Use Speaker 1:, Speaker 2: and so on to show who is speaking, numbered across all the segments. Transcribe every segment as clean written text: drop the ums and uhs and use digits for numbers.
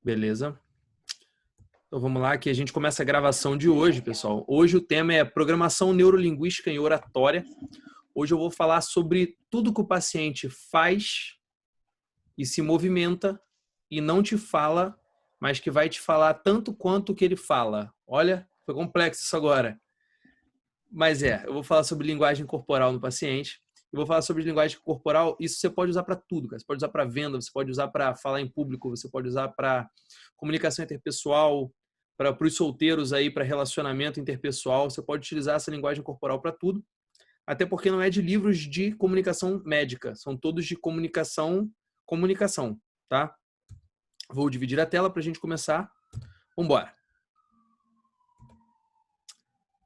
Speaker 1: Beleza. Então vamos lá, que a gente começa a gravação de hoje, pessoal. Hoje o tema é programação neurolinguística em oratória. Hoje eu vou falar sobre tudo que o paciente faz e se movimenta e não te fala, mas que vai te falar tanto quanto o que ele fala. Olha, foi complexo isso agora. Mas eu vou falar sobre linguagem corporal no paciente. Eu vou falar sobre linguagem corporal. Isso você pode usar para tudo, cara. Você pode usar para venda, você pode usar para falar em público, você pode usar para comunicação interpessoal, para os solteiros aí, para relacionamento interpessoal. Você pode utilizar essa linguagem corporal para tudo. Até porque não é de livros de comunicação médica, são todos de comunicação, tá? Vou dividir a tela para a gente começar. Vamos embora.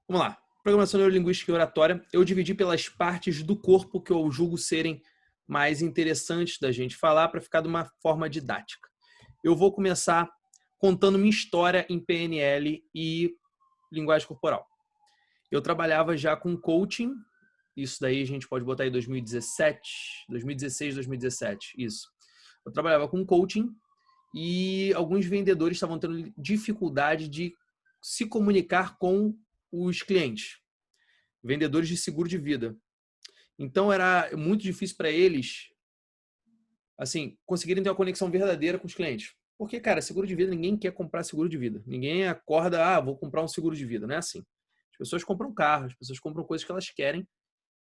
Speaker 1: Vamos lá. Programação neurolinguística e oratória. Eu dividi pelas partes do corpo que eu julgo serem mais interessantes da gente falar para ficar de uma forma didática. Eu vou começar contando minha história em PNL e linguagem corporal. Eu trabalhava já com coaching, isso daí a gente pode botar aí 2017, 2016, 2017, isso. Eu trabalhava com coaching e alguns vendedores estavam tendo dificuldade de se comunicar com os clientes, vendedores de seguro de vida. Então era muito difícil para eles, assim, conseguirem ter uma conexão verdadeira com os clientes. Porque, cara, seguro de vida, ninguém quer comprar seguro de vida. Ninguém acorda, vou comprar um seguro de vida. Não é assim. As pessoas compram carro, as pessoas compram coisas que elas querem,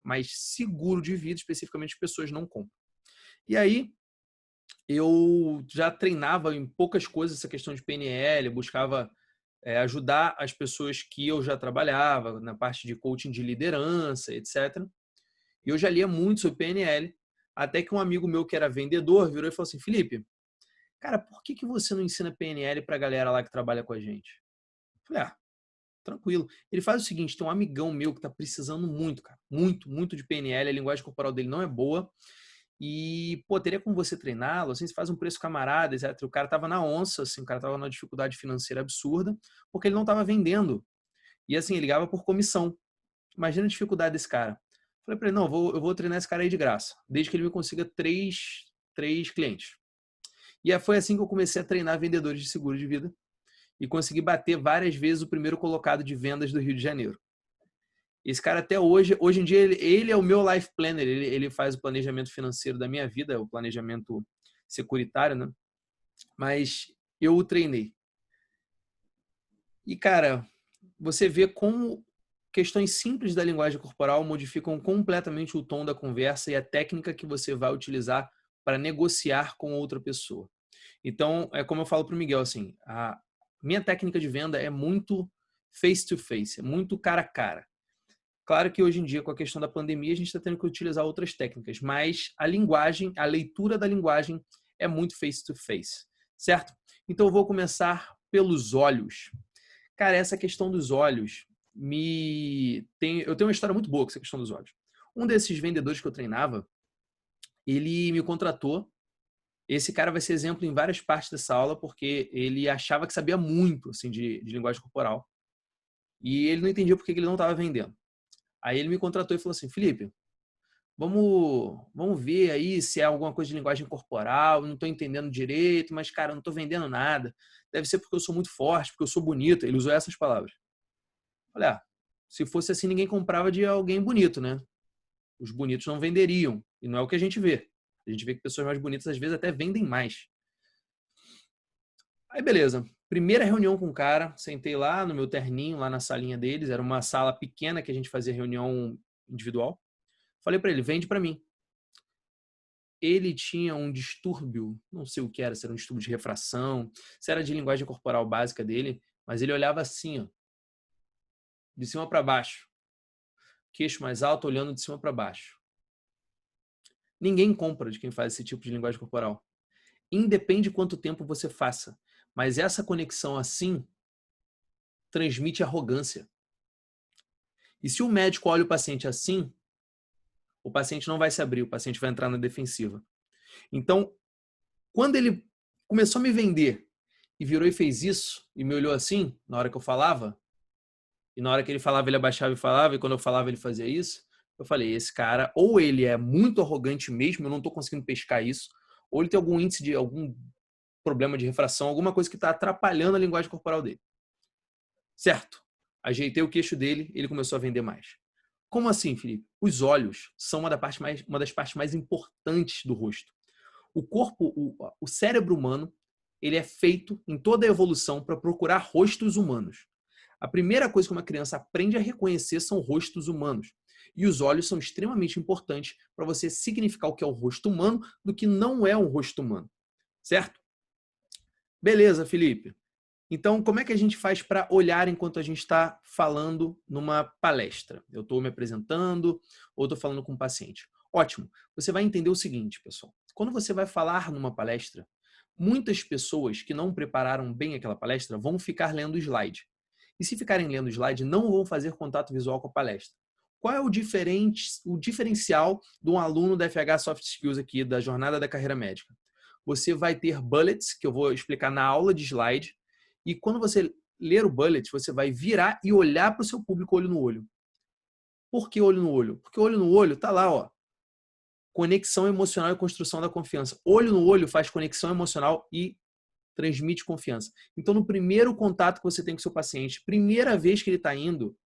Speaker 1: mas seguro de vida, especificamente, as pessoas não compram. E aí, eu já treinava em poucas coisas essa questão de PNL, buscava ajudar as pessoas que eu já trabalhava, na parte de coaching de liderança, etc. E eu já lia muito sobre PNL, até que um amigo meu que era vendedor virou e falou assim: Felipe, cara, por que você não ensina PNL pra galera lá que trabalha com a gente? Eu falei, tranquilo. Ele faz o seguinte, tem um amigão meu que tá precisando muito, cara, muito de PNL, a linguagem corporal dele não é boa, e, pô, teria como você treiná-lo, assim, você faz um preço camarada, etc. O cara tava na onça, assim, o cara tava numa dificuldade financeira absurda, porque ele não tava vendendo. E, assim, ele ligava por comissão. Imagina a dificuldade desse cara. Falei pra ele, não, eu vou treinar esse cara aí de graça, desde que ele me consiga três clientes. E foi assim que eu comecei a treinar vendedores de seguro de vida e consegui bater várias vezes o primeiro colocado de vendas do Rio de Janeiro. Esse cara até hoje em dia, ele é o meu life planner, ele faz o planejamento financeiro da minha vida, o planejamento securitário, né? Mas eu o treinei. E, cara, você vê como questões simples da linguagem corporal modificam completamente o tom da conversa e a técnica que você vai utilizar para negociar com outra pessoa. Então, é como eu falo para o Miguel, assim, a minha técnica de venda é muito face to face, é muito cara a cara. Claro que hoje em dia, com a questão da pandemia, a gente está tendo que utilizar outras técnicas, mas a linguagem, a leitura da linguagem é muito face to face, certo? Então, eu vou começar pelos olhos. Cara, essa questão dos olhos eu tenho uma história muito boa com essa questão dos olhos. Um desses vendedores que eu treinava, ele me contratou. Esse cara vai ser exemplo em várias partes dessa aula, porque ele achava que sabia muito assim, de linguagem corporal. E ele não entendia por que ele não estava vendendo. Aí ele me contratou e falou assim, Felipe, vamos ver aí se é alguma coisa de linguagem corporal, não estou entendendo direito, mas, cara, eu não estou vendendo nada. Deve ser porque eu sou muito forte, porque eu sou bonito. Ele usou essas palavras. Olha, se fosse assim, ninguém comprava de alguém bonito, né? Os bonitos não venderiam. E não é o que a gente vê. A gente vê que pessoas mais bonitas, às vezes, até vendem mais. Aí, beleza. Primeira reunião com o cara, sentei lá no meu terninho, lá na salinha deles. Era uma sala pequena que a gente fazia reunião individual. Falei para ele, vende para mim. Ele tinha um distúrbio, não sei o que era, se era um distúrbio de refração, se era de linguagem corporal básica dele, mas ele olhava assim, ó, de cima para baixo. Queixo mais alto, olhando de cima para baixo. Ninguém compra de quem faz esse tipo de linguagem corporal. Independe de quanto tempo você faça. Mas essa conexão assim transmite arrogância. E se o médico olha o paciente assim, o paciente não vai se abrir, o paciente vai entrar na defensiva. Então, quando ele começou a me vender e virou e fez isso, e me olhou assim, na hora que eu falava, e na hora que ele falava, ele abaixava e falava, e quando eu falava, ele fazia isso, eu falei, esse cara, ou ele é muito arrogante mesmo, eu não estou conseguindo pescar isso, ou ele tem algum índice de algum problema de refração, alguma coisa que está atrapalhando a linguagem corporal dele. Certo? Ajeitei o queixo dele, ele começou a vender mais. Como assim, Felipe? Os olhos são uma das partes mais importantes do rosto. O corpo, o cérebro humano, ele é feito em toda a evolução para procurar rostos humanos. A primeira coisa que uma criança aprende a reconhecer são rostos humanos. E os olhos são extremamente importantes para você significar o que é o rosto humano do que não é um rosto humano. Certo? Beleza, Felipe. Então, como é que a gente faz para olhar enquanto a gente está falando numa palestra? Eu estou me apresentando ou estou falando com um paciente? Ótimo. Você vai entender o seguinte, pessoal. Quando você vai falar numa palestra, muitas pessoas que não prepararam bem aquela palestra vão ficar lendo o slide. E se ficarem lendo o slide, não vão fazer contato visual com a palestra. Qual é o diferencial de um aluno da FH Soft Skills aqui, da jornada da carreira médica? Você vai ter bullets, que eu vou explicar na aula de slide, e quando você ler o bullet, você vai virar e olhar para o seu público olho no olho. Por que olho no olho? Porque olho no olho está lá, ó. Conexão emocional e construção da confiança. Olho no olho faz conexão emocional e transmite confiança. Então, no primeiro contato que você tem com o seu paciente, primeira vez que ele está indo,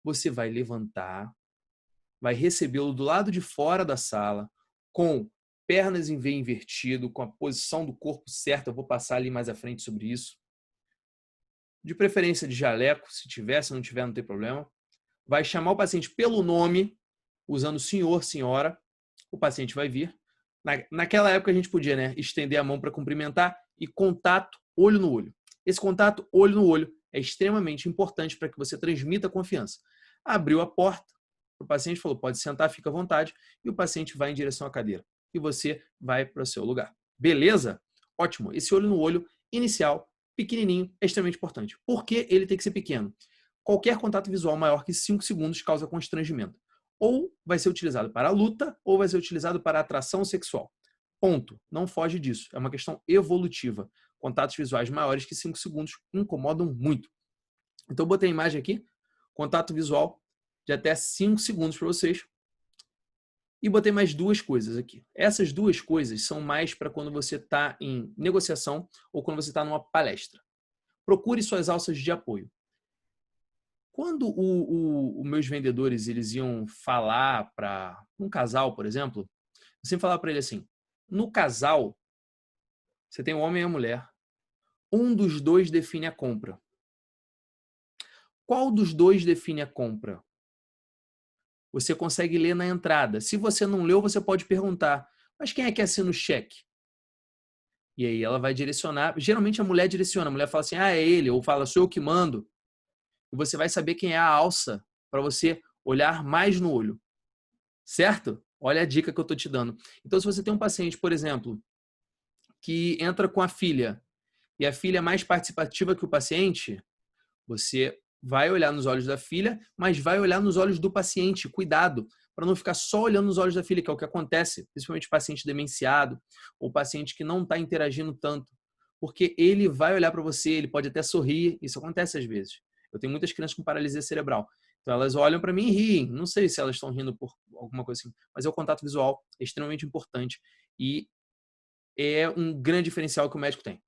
Speaker 1: você vai levantar, vai recebê-lo do lado de fora da sala, com pernas em V invertido, com a posição do corpo certa. Eu vou passar ali mais à frente sobre isso. De preferência de jaleco, se tiver, se não tiver, não tem problema. Vai chamar o paciente pelo nome, usando senhor, senhora. O paciente vai vir. Naquela época a gente podia, né, estender a mão para cumprimentar e contato olho no olho. Esse contato olho no olho é extremamente importante para que você transmita confiança. Abriu a porta, o paciente falou, pode sentar, fica à vontade, e o paciente vai em direção à cadeira. E você vai para o seu lugar. Beleza? Ótimo. Esse olho no olho inicial, pequenininho, é extremamente importante. Por que ele tem que ser pequeno? Qualquer contato visual maior que 5 segundos causa constrangimento. Ou vai ser utilizado para a luta, ou vai ser utilizado para a atração sexual. Ponto. Não foge disso. É uma questão evolutiva. Contatos visuais maiores que 5 segundos incomodam muito. Então, eu botei a imagem aqui. Contato visual de até 5 segundos para vocês. E botei mais duas coisas aqui. Essas duas coisas são mais para quando você está em negociação ou quando você está numa palestra. Procure suas alças de apoio. Quando os meus vendedores eles iam falar para um casal, por exemplo, eu sempre falava para ele assim, no casal, você tem o homem e a mulher, um dos dois define a compra. Qual dos dois define a compra? Você consegue ler na entrada. Se você não leu, você pode perguntar, mas quem é que assina o cheque? E aí ela vai direcionar, geralmente a mulher direciona, a mulher fala assim, é ele, ou fala, sou eu que mando. E você vai saber quem é a alça para você olhar mais no olho. Certo? Olha a dica que eu estou te dando. Então, se você tem um paciente, por exemplo, que entra com a filha e a filha é mais participativa que o paciente, você vai olhar nos olhos da filha, mas vai olhar nos olhos do paciente. Cuidado, para não ficar só olhando nos olhos da filha, que é o que acontece, principalmente paciente demenciado ou paciente que não está interagindo tanto. Porque ele vai olhar para você, ele pode até sorrir, isso acontece às vezes. Eu tenho muitas crianças com paralisia cerebral. Então elas olham para mim e riem. Não sei se elas estão rindo por alguma coisa assim, mas é o contato visual, é extremamente importante e é um grande diferencial que o médico tem.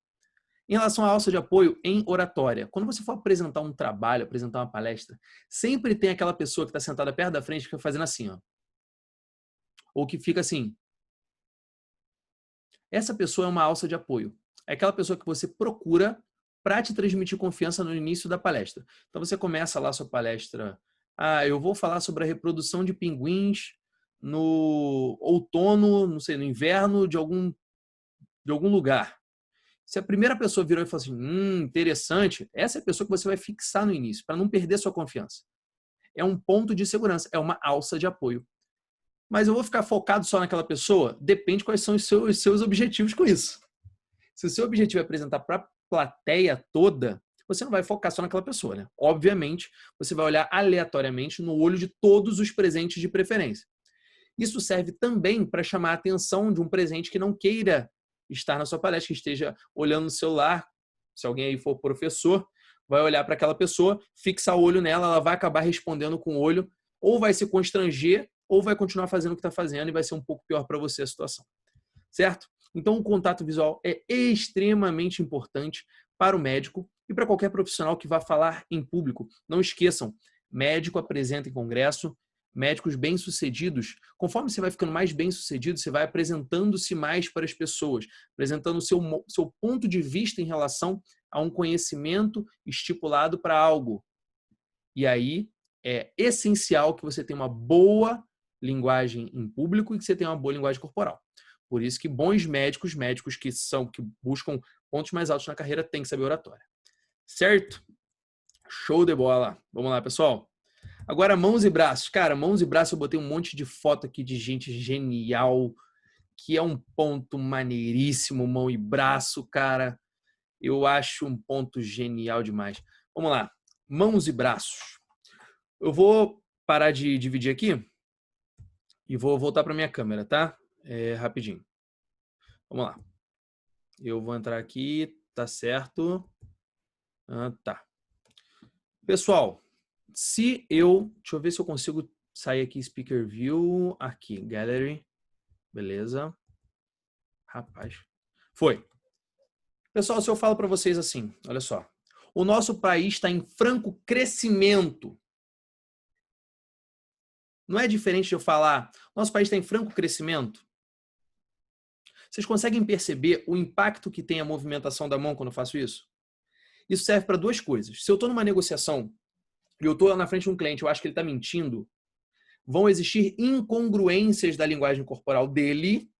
Speaker 1: Em relação à alça de apoio em oratória, quando você for apresentar um trabalho, apresentar uma palestra, sempre tem aquela pessoa que está sentada perto da frente que fica fazendo assim, ó. Ou que fica assim. Essa pessoa é uma alça de apoio. É aquela pessoa que você procura para te transmitir confiança no início da palestra. Então você começa lá a sua palestra, eu vou falar sobre a reprodução de pinguins no outono, não sei, no inverno de algum lugar. Se a primeira pessoa virou e falou assim, interessante, essa é a pessoa que você vai fixar no início, para não perder sua confiança. É um ponto de segurança, é uma alça de apoio. Mas eu vou ficar focado só naquela pessoa? Depende quais são os seus objetivos com isso. Se o seu objetivo é apresentar para a plateia toda, você não vai focar só naquela pessoa, né? Obviamente, você vai olhar aleatoriamente no olho de todos os presentes de preferência. Isso serve também para chamar a atenção de um presente que não queira estar na sua palestra, que esteja olhando no celular. Se alguém aí for professor, vai olhar para aquela pessoa, fixar o olho nela, ela vai acabar respondendo com o olho, ou vai se constranger, ou vai continuar fazendo o que está fazendo e vai ser um pouco pior para você a situação. Certo? Então, o contato visual é extremamente importante para o médico e para qualquer profissional que vá falar em público. Não esqueçam, médico apresenta em congresso, médicos bem-sucedidos. Conforme você vai ficando mais bem-sucedido, você vai apresentando-se mais para as pessoas, apresentando o seu ponto de vista em relação a um conhecimento estipulado para algo. E aí é essencial que você tenha uma boa linguagem em público e que você tenha uma boa linguagem corporal. Por isso que bons médicos, médicos que buscam pontos mais altos na carreira, têm que saber oratória. Certo? Show de bola. Vamos lá, pessoal. Agora, mãos e braços. Cara, mãos e braços, eu botei um monte de foto aqui de gente genial, que é um ponto maneiríssimo, mão e braço, cara. Eu acho um ponto genial demais. Vamos lá. Mãos e braços. Eu vou parar de dividir aqui e vou voltar para minha câmera, tá? Rapidinho. Vamos lá. Eu vou entrar aqui, tá certo? Tá. Pessoal, deixa eu ver se eu consigo sair aqui, Speaker View, aqui, Gallery, beleza. Rapaz, foi. Pessoal, se eu falo para vocês assim, olha só, o nosso país está em franco crescimento. Não é diferente de eu falar, nosso país está em franco crescimento? Vocês conseguem perceber o impacto que tem a movimentação da mão quando eu faço isso? Isso serve para duas coisas. Se eu estou numa negociação e eu estou na frente de um cliente, eu acho que ele está mentindo, vão existir incongruências da linguagem corporal dele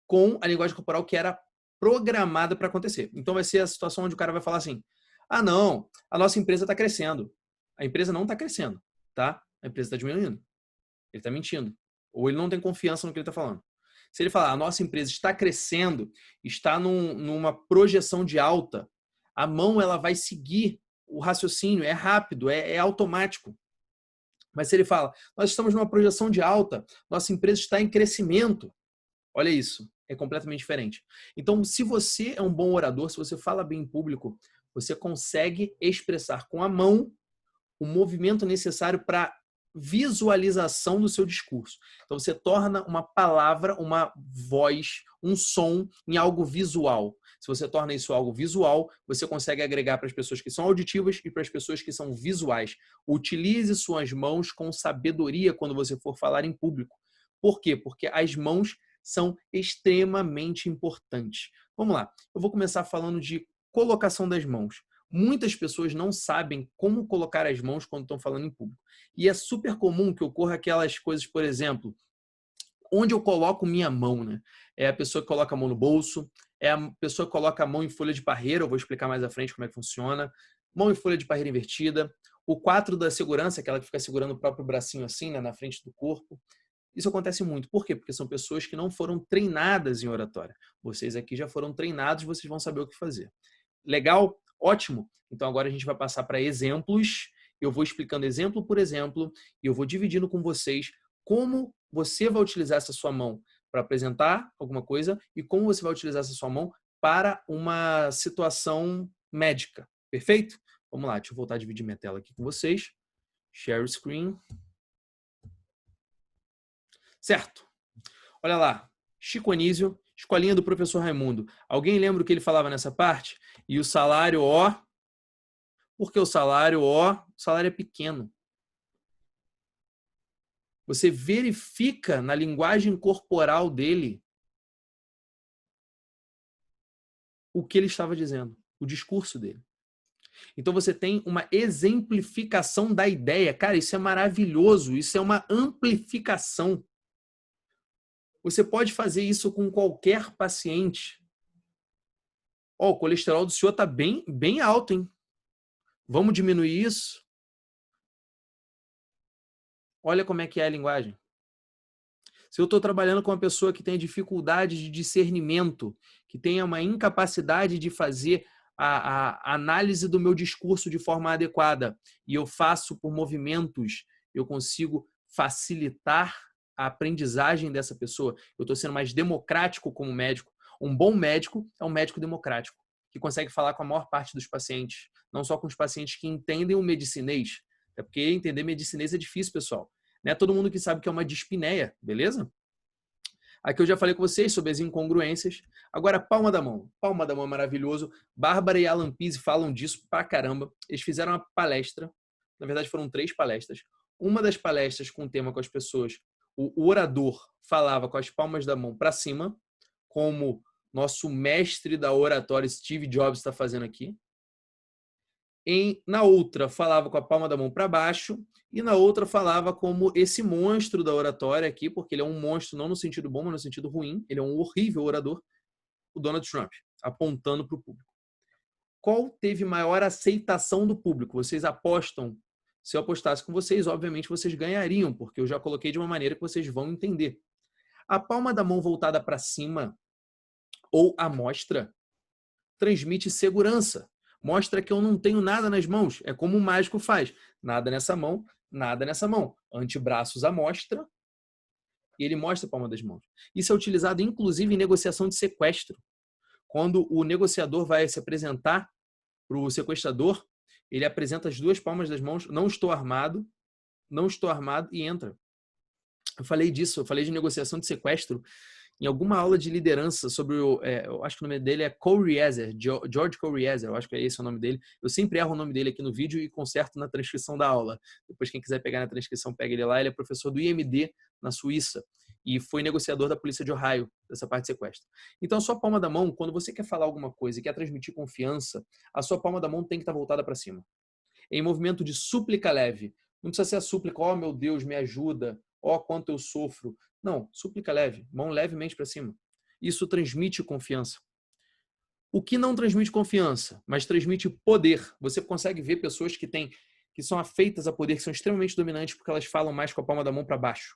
Speaker 1: com a linguagem corporal que era programada para acontecer. Então vai ser a situação onde o cara vai falar assim, ah não, a nossa empresa está crescendo. A empresa não está crescendo, tá? A empresa está diminuindo. Ele está mentindo. Ou ele não tem confiança no que ele está falando. Se ele falar, a nossa empresa está crescendo, está numa projeção de alta, a mão ela vai seguir o raciocínio, é rápido, é automático. Mas se ele fala, nós estamos numa projeção de alta, nossa empresa está em crescimento, olha isso, é completamente diferente. Então, se você é um bom orador, se você fala bem em público, você consegue expressar com a mão o movimento necessário para visualização do seu discurso. Então, você torna uma palavra, uma voz, um som em algo visual. Se você torna isso algo visual, você consegue agregar para as pessoas que são auditivas e para as pessoas que são visuais. Utilize suas mãos com sabedoria quando você for falar em público. Por quê? Porque as mãos são extremamente importantes. Vamos lá. Eu vou começar falando de colocação das mãos. Muitas pessoas não sabem como colocar as mãos quando estão falando em público. E é super comum que ocorra aquelas coisas, por exemplo, onde eu coloco minha mão, né? É a pessoa que coloca a mão no bolso, é a pessoa que coloca a mão em folha de parreira, eu vou explicar mais à frente como é que funciona, mão em folha de parreira invertida, o 4 da segurança, aquela que fica segurando o próprio bracinho assim, né, na frente do corpo. Isso acontece muito. Por quê? Porque são pessoas que não foram treinadas em oratória. Vocês aqui já foram treinados, vocês vão saber o que fazer. Legal? Ótimo. Então agora a gente vai passar para exemplos. Eu vou explicando exemplo por exemplo e eu vou dividindo com vocês como você vai utilizar essa sua mão para apresentar alguma coisa e como você vai utilizar essa sua mão para uma situação médica. Perfeito? Vamos lá, deixa eu voltar a dividir minha tela aqui com vocês. Share screen. Certo. Olha lá. Chico Anísio, escolinha do professor Raimundo. Alguém lembra o que ele falava nessa parte? E o salário, ó... Porque o salário é pequeno. Você verifica na linguagem corporal dele o que ele estava dizendo, o discurso dele. Então você tem uma exemplificação da ideia. Cara, isso é maravilhoso, isso é uma amplificação. Você pode fazer isso com qualquer paciente. Ó, o colesterol do senhor está bem alto, hein? Vamos diminuir isso? Olha como é que é a linguagem. Se eu estou trabalhando com uma pessoa que tem dificuldade de discernimento, que tenha uma incapacidade de fazer a análise do meu discurso de forma adequada, e eu faço por movimentos, eu consigo facilitar a aprendizagem dessa pessoa. Eu estou sendo mais democrático como médico. Um bom médico é um médico democrático, que consegue falar com a maior parte dos pacientes, não só com os pacientes que entendem o medicinês. É porque entender medicinês é difícil, pessoal. Não é todo mundo que sabe que é uma dispneia, beleza? Aqui eu já falei com vocês sobre as incongruências. Agora, palma da mão. Palma da mão é maravilhoso. Bárbara e Alan Pease falam disso pra caramba. Eles fizeram uma palestra. Na verdade, foram 3 palestras. Uma das palestras com o tema com as pessoas, o orador falava com as palmas da mão para cima, como nosso mestre da oratória Steve Jobs está fazendo aqui. Na outra, falava com a palma da mão para baixo, e na outra falava como esse monstro da oratória aqui, porque ele é um monstro não no sentido bom, mas no sentido ruim. Ele é um horrível orador, o Donald Trump, apontando para o público. Qual teve maior aceitação do público? Vocês apostam? Se eu apostasse com vocês, obviamente vocês ganhariam, porque eu já coloquei de uma maneira que vocês vão entender. A palma da mão voltada para cima, ou a mostra, transmite segurança. Mostra que eu não tenho nada nas mãos. É como o mágico faz. Nada nessa mão, nada nessa mão. Antebraços à mostra, e ele mostra a palma das mãos. Isso é utilizado, inclusive, em negociação de sequestro. Quando o negociador vai se apresentar para o sequestrador, ele apresenta as 2 palmas das mãos, não estou armado, e entra. Eu falei disso, eu falei de negociação de sequestro em alguma aula de liderança sobre eu acho que o nome dele é Coriezer, George Coriezer, eu acho que é esse o nome dele. Eu sempre erro o nome dele aqui no vídeo e conserto na transcrição da aula. Depois, quem quiser pegar na transcrição, pega ele lá. Ele é professor do IMD na Suíça e foi negociador da polícia de Ohio, dessa parte de sequestro. Então, a sua palma da mão, quando você quer falar alguma coisa e quer transmitir confiança, a sua palma da mão tem que estar voltada para cima. Em movimento de súplica leve. Não precisa ser a súplica, ó, meu Deus, me ajuda, ó, quanto eu sofro. Não, súplica leve, mão levemente para cima. Isso transmite confiança. O que não transmite confiança, mas transmite poder. Você consegue ver pessoas que são afeitas a poder, que são extremamente dominantes porque elas falam mais com a palma da mão para baixo.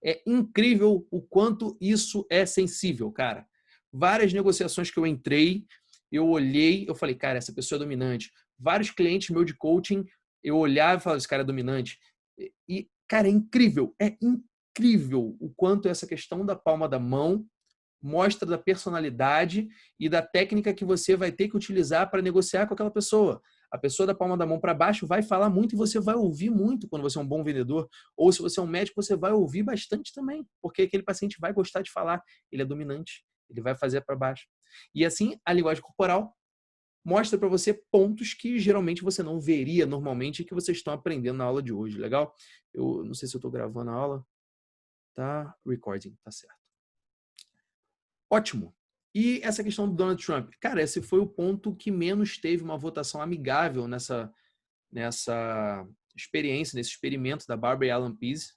Speaker 1: É incrível o quanto isso é sensível, cara. Várias negociações que eu entrei, eu olhei, eu falei, cara, essa pessoa é dominante. Vários clientes meus de coaching, eu olhava e falava, esse cara é dominante. E, cara, é incrível o quanto essa questão da palma da mão mostra da personalidade e da técnica que você vai ter que utilizar para negociar com aquela pessoa. A pessoa da palma da mão para baixo vai falar muito e você vai ouvir muito quando você é um bom vendedor. Ou se você é um médico, você vai ouvir bastante também, porque aquele paciente vai gostar de falar. Ele é dominante, ele vai fazer para baixo. E assim, a linguagem corporal mostra para você pontos que geralmente você não veria normalmente e que vocês estão aprendendo na aula de hoje, legal? Eu não sei se eu estou gravando a aula. Tá? Recording, tá certo. Ótimo. E essa questão do Donald Trump? Cara, esse foi o ponto que menos teve uma votação amigável nessa experiência, nesse experimento da Barbara e Alan Pease,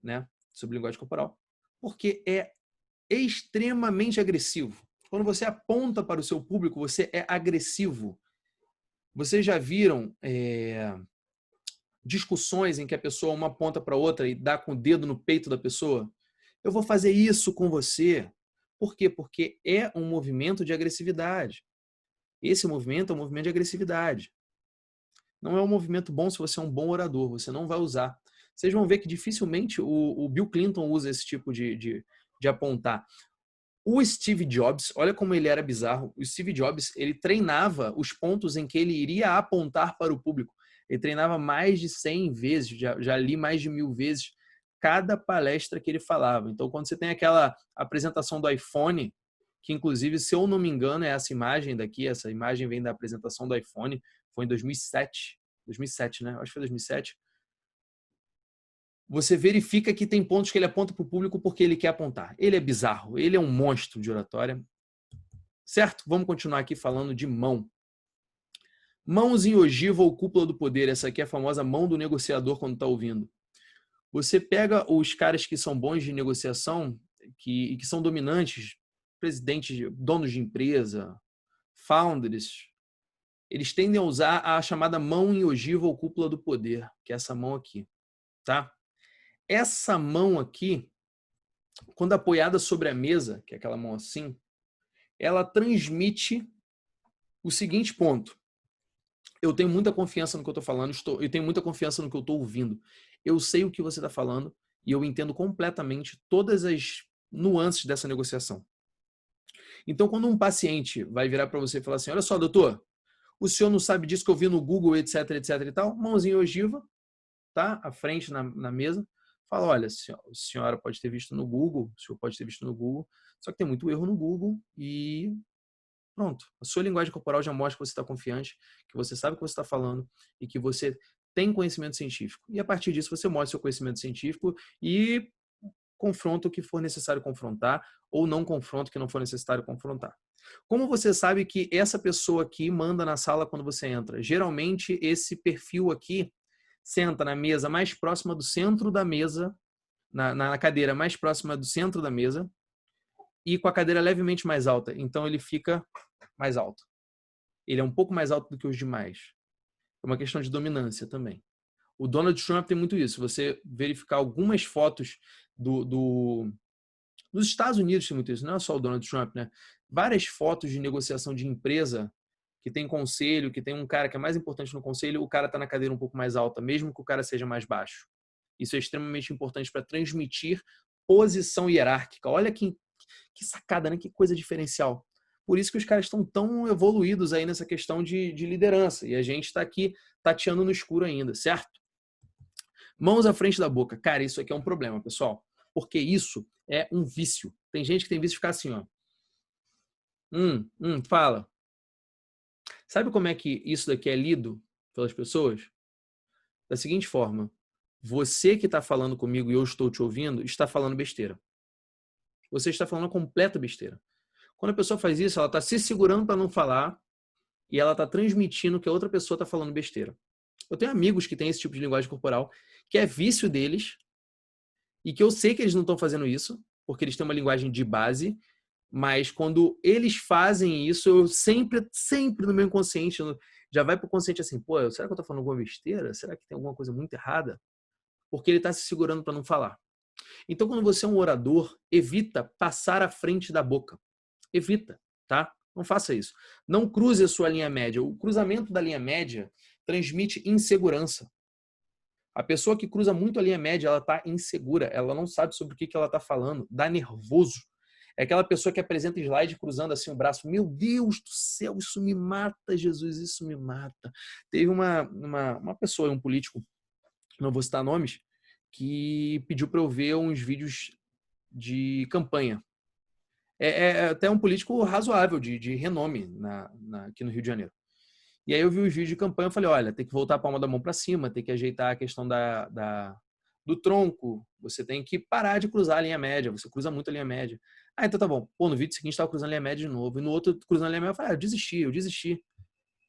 Speaker 1: né, sobre linguagem corporal, porque é extremamente agressivo. Quando você aponta para o seu público, você é agressivo. Vocês já viram discussões em que a pessoa uma aponta para outra e dá com o dedo no peito da pessoa? Eu vou fazer isso com você. Por quê? Porque é um movimento de agressividade. Esse movimento é um movimento de agressividade. Não é um movimento bom se você é um bom orador. Você não vai usar. Vocês vão ver que dificilmente o Bill Clinton usa esse tipo de apontar. O Steve Jobs, olha como ele era bizarro. O Steve Jobs, ele treinava os pontos em que ele iria apontar para o público. Ele treinava mais de 100 vezes, já li mais de 1000 vezes cada palestra que ele falava. Então, quando você tem aquela apresentação do iPhone, que inclusive, se eu não me engano, é essa imagem daqui, essa imagem vem da apresentação do iPhone, foi em 2007. 2007, né? Acho que foi 2007. Você verifica que tem pontos que ele aponta para o público porque ele quer apontar. Ele é bizarro, ele é um monstro de oratória. Certo? Vamos continuar aqui falando de mão. Mãos em ogiva ou cúpula do poder. Essa aqui é a famosa mão do negociador quando está ouvindo. Você pega os caras que são bons de negociação que são dominantes, presidentes, donos de empresa, founders, eles tendem a usar a chamada mão em ogiva ou cúpula do poder, que é essa mão aqui. Tá? Essa mão aqui, quando apoiada sobre a mesa, que é aquela mão assim, ela transmite o seguinte ponto. Eu tenho muita confiança no que eu estou falando, eu tenho muita confiança no que eu estou ouvindo. Eu sei o que você está falando e eu entendo completamente todas as nuances dessa negociação. Então, quando um paciente vai virar para você e falar assim, olha só, doutor, o senhor não sabe disso que eu vi no Google, etc, etc e tal, mãozinha ogiva, tá? À frente na mesa. Fala, olha, a senhora pode ter visto no Google, o senhor pode ter visto no Google, só que tem muito erro no Google e pronto. A sua linguagem corporal já mostra que você está confiante, que você sabe o que você está falando e que você tem conhecimento científico. E a partir disso você mostra seu conhecimento científico e confronta o que for necessário confrontar ou não confronta o que não for necessário confrontar. Como você sabe que essa pessoa aqui manda na sala quando você entra? Geralmente esse perfil aqui senta na mesa mais próxima do centro da mesa, na cadeira mais próxima do centro da mesa e com a cadeira levemente mais alta. Então ele fica mais alto. Ele é um pouco mais alto do que os demais. É uma questão de dominância também. O Donald Trump tem muito isso. Você verificar algumas fotos dos Estados Unidos tem muito isso. Não é só o Donald Trump, né? Várias fotos de negociação de empresa que tem conselho, que tem um cara que é mais importante no conselho, o cara está na cadeira um pouco mais alta, mesmo que o cara seja mais baixo. Isso é extremamente importante para transmitir posição hierárquica. Olha que sacada, né? Que coisa diferencial. Por isso que os caras estão tão evoluídos aí nessa questão de liderança. E a gente está aqui tateando no escuro ainda, certo? Mãos à frente da boca. Cara, isso aqui é um problema, pessoal. Porque isso é um vício. Tem gente que tem vício de ficar assim, ó. Fala. Sabe como é que isso daqui é lido pelas pessoas? Da seguinte forma. Você que está falando comigo e eu estou te ouvindo, está falando besteira. Você está falando completa besteira. Quando a pessoa faz isso, ela está se segurando para não falar e ela está transmitindo que a outra pessoa está falando besteira. Eu tenho amigos que têm esse tipo de linguagem corporal, que é vício deles e que eu sei que eles não estão fazendo isso, porque eles têm uma linguagem de base, mas quando eles fazem isso, eu sempre no meu inconsciente, já vai para o consciente assim, pô, será que eu estou falando alguma besteira? Será que tem alguma coisa muito errada? Porque ele está se segurando para não falar. Então, quando você é um orador, evita passar à frente da boca. Evita, tá? Não faça isso. Não cruze a sua linha média. O cruzamento da linha média transmite insegurança. A pessoa que cruza muito a linha média, ela está insegura. Ela não sabe sobre o que ela está falando. Dá nervoso. É aquela pessoa que apresenta slide cruzando assim o braço. Meu Deus do céu, isso me mata, Jesus, isso me mata. Teve uma pessoa, um político, não vou citar nomes, que pediu para eu ver uns vídeos de campanha. É até um político razoável, de renome aqui no Rio de Janeiro. E aí eu vi os vídeos de campanha e falei, olha, tem que voltar a palma da mão para cima, tem que ajeitar a questão do tronco, você tem que parar de cruzar a linha média, você cruza muito a linha média. Ah, então tá bom. Pô, no vídeo seguinte estava cruzando a linha média de novo, e no outro cruzando a linha média, eu falei, eu desisti.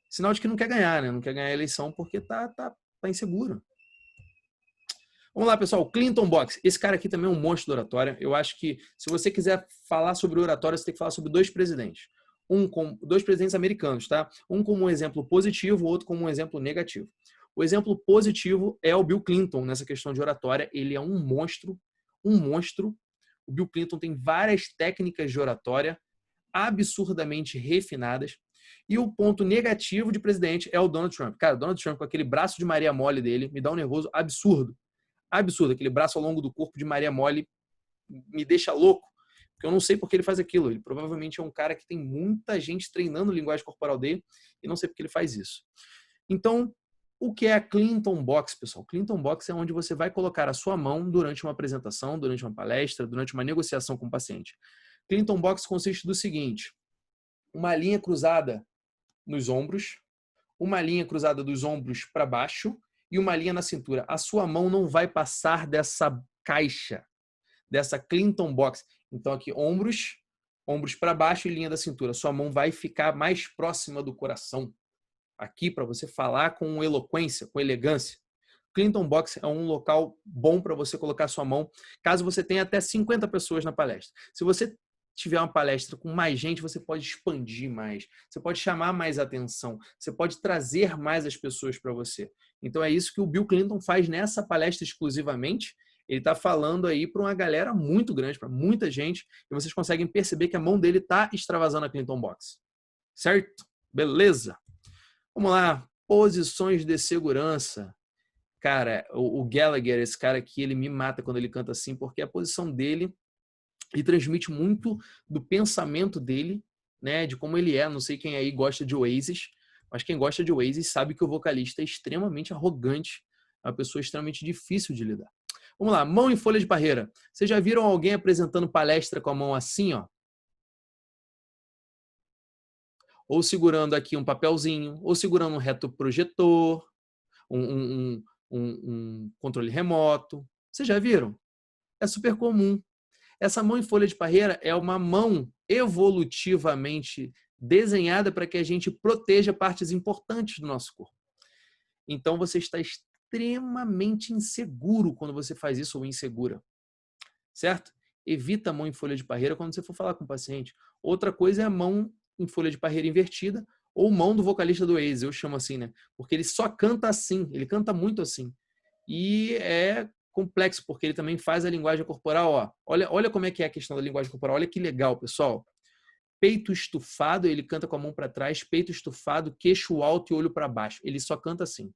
Speaker 1: Sinal de que não quer ganhar, né? Não quer ganhar a eleição porque tá inseguro. Vamos lá, pessoal. Clinton Box. Esse cara aqui também é um monstro de oratória. Eu acho que se você quiser falar sobre oratória, você tem que falar sobre dois presidentes. Dois presidentes americanos, tá? Um como um exemplo positivo, o outro como um exemplo negativo. O exemplo positivo é o Bill Clinton nessa questão de oratória. Ele é um monstro, um monstro. O Bill Clinton tem várias técnicas de oratória absurdamente refinadas. E o ponto negativo de presidente é o Donald Trump. Cara, o Donald Trump com aquele braço de Maria Mole dele me dá um nervoso absurdo. Absurdo. Aquele braço ao longo do corpo de Maria Mole me deixa louco. Porque eu não sei por que ele faz aquilo. Ele provavelmente é um cara que tem muita gente treinando a linguagem corporal dele e não sei por que ele faz isso. Então, o que é a Clinton Box, pessoal? Clinton Box é onde você vai colocar a sua mão durante uma apresentação, durante uma palestra, durante uma negociação com o paciente. Clinton Box consiste do seguinte: uma linha cruzada nos ombros, uma linha cruzada dos ombros para baixo e uma linha na cintura. A sua mão não vai passar dessa caixa, dessa Clinton Box. Então aqui ombros para baixo e linha da cintura. Sua mão vai ficar mais próxima do coração. Aqui para você falar com eloquência, com elegância. Clinton Box é um local bom para você colocar sua mão, caso você tenha até 50 pessoas na palestra. Se você tiver uma palestra com mais gente, você pode expandir mais, você pode chamar mais atenção, você pode trazer mais as pessoas para você. Então é isso que o Bill Clinton faz nessa palestra exclusivamente. Ele está falando aí para uma galera muito grande, para muita gente, e vocês conseguem perceber que a mão dele está extravasando a Clinton Box. Certo? Beleza. Vamos lá. Posições de segurança. Cara, o Gallagher, esse cara aqui, ele me mata quando ele canta assim, porque a posição dele ele transmite muito do pensamento dele, né, de como ele é. Não sei quem aí gosta de Oasis, mas quem gosta de Oasis sabe que o vocalista é extremamente arrogante, é uma pessoa extremamente difícil de lidar. Vamos lá, mão em folha de parreira. Vocês já viram alguém apresentando palestra com a mão assim, ó? Ou segurando aqui um papelzinho, ou segurando um retroprojetor, um controle remoto. Vocês já viram? É super comum. Essa mão em folha de parreira é uma mão evolutivamente desenhada para que a gente proteja partes importantes do nosso corpo. Então, você está extremamente inseguro quando você faz isso ou insegura. Certo? Evita a mão em folha de parreira quando você for falar com o paciente. Outra coisa é a mão em folha de parreira invertida ou mão do vocalista do Oasis, eu chamo assim, né? Porque ele só canta assim, ele canta muito assim. E é complexo, porque ele também faz a linguagem corporal, ó. Olha como é que é a questão da linguagem corporal. Olha que legal, pessoal. Peito estufado, ele canta com a mão para trás, peito estufado, queixo alto e olho para baixo. Ele só canta assim.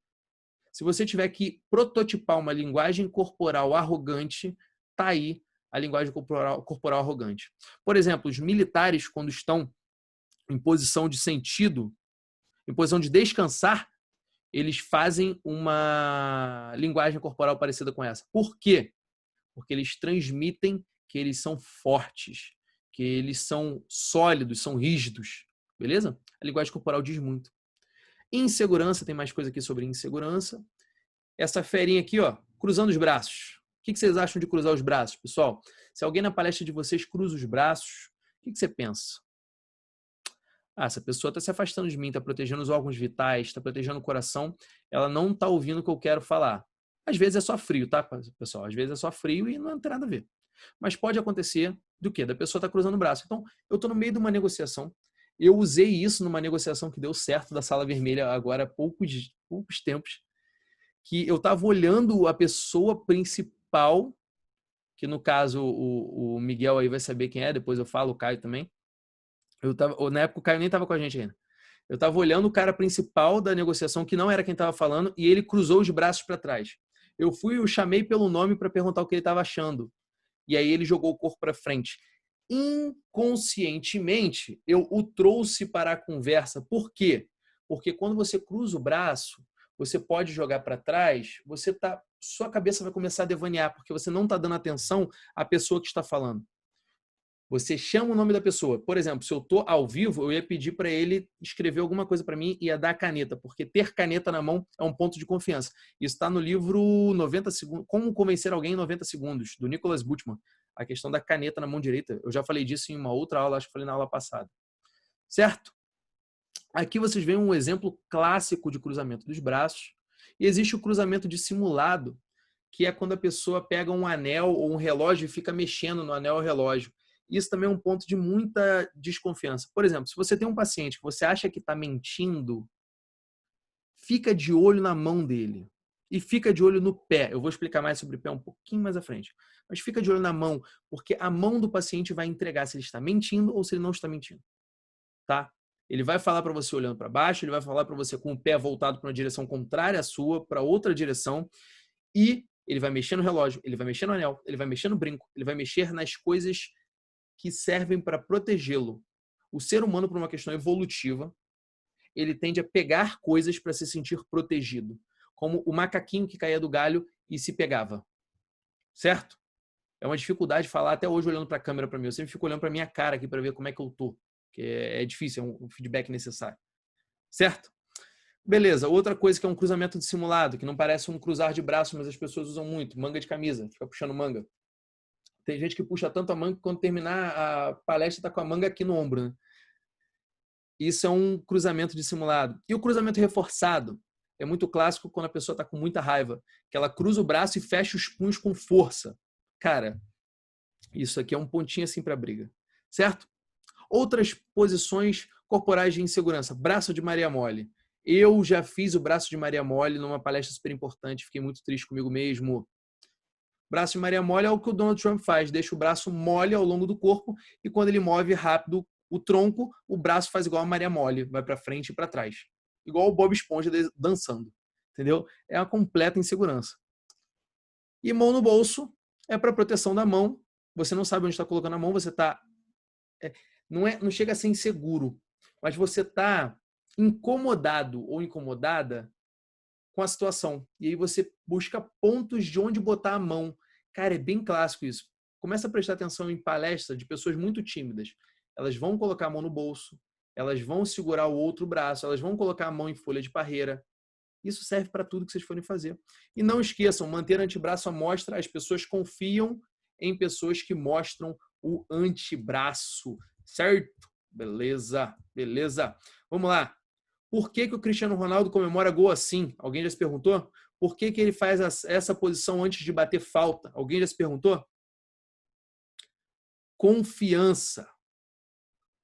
Speaker 1: Se você tiver que prototipar uma linguagem corporal arrogante, tá aí a linguagem corporal arrogante. Por exemplo, os militares, quando estão em posição de sentido, em posição de descansar, eles fazem uma linguagem corporal parecida com essa. Por quê? Porque eles transmitem que eles são fortes, que eles são sólidos, são rígidos. Beleza? A linguagem corporal diz muito. Insegurança, tem mais coisa aqui sobre insegurança. Essa ferinha aqui, ó, cruzando os braços. O que vocês acham de cruzar os braços, pessoal? Se alguém na palestra de vocês cruza os braços, o que você pensa? Ah, essa pessoa está se afastando de mim, está protegendo os órgãos vitais, está protegendo o coração, ela não está ouvindo o que eu quero falar. Às vezes é só frio, tá, pessoal? Às vezes é só frio e não tem nada a ver. Mas pode acontecer do quê? Da pessoa estar cruzando o braço. Então, eu estou no meio de uma negociação. Eu usei isso numa negociação que deu certo da Sala Vermelha agora há poucos tempos, que eu estava olhando a pessoa principal, que no caso o Miguel aí vai saber quem é, depois eu falo, o Caio também. Na época o Caio nem estava com a gente ainda. Eu estava olhando o cara principal da negociação, que não era quem estava falando, e ele cruzou os braços para trás. Eu fui e o chamei pelo nome para perguntar o que ele estava achando. E aí ele jogou o corpo para frente. Inconscientemente, eu o trouxe para a conversa. Por quê? Porque quando você cruza o braço, você pode jogar para trás, sua cabeça vai começar a devanear, porque você não está dando atenção à pessoa que está falando. Você chama o nome da pessoa. Por exemplo, se eu estou ao vivo, eu ia pedir para ele escrever alguma coisa para mim e ia dar a caneta, porque ter caneta na mão é um ponto de confiança. Isso está no livro 90 segundos, Como Convencer Alguém em 90 Segundos, do Nicholas Buchman. A questão da caneta na mão direita. Eu já falei disso em uma outra aula, acho que falei na aula passada. Certo? Aqui vocês veem um exemplo clássico de cruzamento dos braços. E existe o cruzamento dissimulado, que é quando a pessoa pega um anel ou um relógio e fica mexendo no anel ou relógio. Isso também é um ponto de muita desconfiança. Por exemplo, se você tem um paciente que você acha que está mentindo, fica de olho na mão dele. E fica de olho no pé. Eu vou explicar mais sobre o pé um pouquinho mais à frente. Mas fica de olho na mão, porque a mão do paciente vai entregar se ele está mentindo ou se ele não está mentindo. Tá? Ele vai falar para você olhando para baixo, ele vai falar para você com o pé voltado para uma direção contrária à sua, para outra direção, e ele vai mexer no relógio, ele vai mexer no anel, ele vai mexer no brinco, ele vai mexer nas coisas que servem para protegê-lo. O ser humano, por uma questão evolutiva, ele tende a pegar coisas para se sentir protegido, como o macaquinho que caía do galho e se pegava. Certo? É uma dificuldade falar até hoje olhando para a câmera para mim. Eu sempre fico olhando para minha cara aqui para ver como é que eu tô, que é difícil, é um feedback necessário. Certo? Beleza. Outra coisa que é um cruzamento dissimulado, que não parece um cruzar de braços, mas as pessoas usam muito, manga de camisa, fica puxando manga. Tem gente que puxa tanto a manga que quando terminar a palestra está com a manga aqui no ombro. Né? Isso é um cruzamento dissimulado. E o cruzamento reforçado é muito clássico quando a pessoa está com muita raiva, que ela cruza o braço e fecha os punhos com força. Cara, isso aqui é um pontinho assim para briga. Certo? Outras posições corporais de insegurança. Braço de Maria Mole. Eu já fiz o braço de Maria Mole numa palestra super importante. Fiquei muito triste comigo mesmo. Braço de Maria Mole é o que o Donald Trump faz. Deixa o braço mole ao longo do corpo e quando ele move rápido o tronco, o braço faz igual a Maria Mole. Vai para frente e para trás. Igual o Bob Esponja dançando. Entendeu? É uma completa insegurança. E mão no bolso é para proteção da mão. Você não sabe onde está colocando a mão, você está... Não chega a ser inseguro, mas você está incomodado ou incomodada com a situação. E aí você busca pontos de onde botar a mão. Cara, é bem clássico isso. Começa a prestar atenção em palestras de pessoas muito tímidas. Elas vão colocar a mão no bolso, elas vão segurar o outro braço, elas vão colocar a mão em folha de parreira. Isso serve para tudo que vocês forem fazer. E não esqueçam, manter antebraço à mostra. As pessoas confiam em pessoas que mostram o antebraço. Certo? Beleza, beleza. Vamos lá. Por que o Cristiano Ronaldo comemora gol assim? Alguém já se perguntou? Por que ele faz essa posição antes de bater falta? Alguém já se perguntou? Confiança.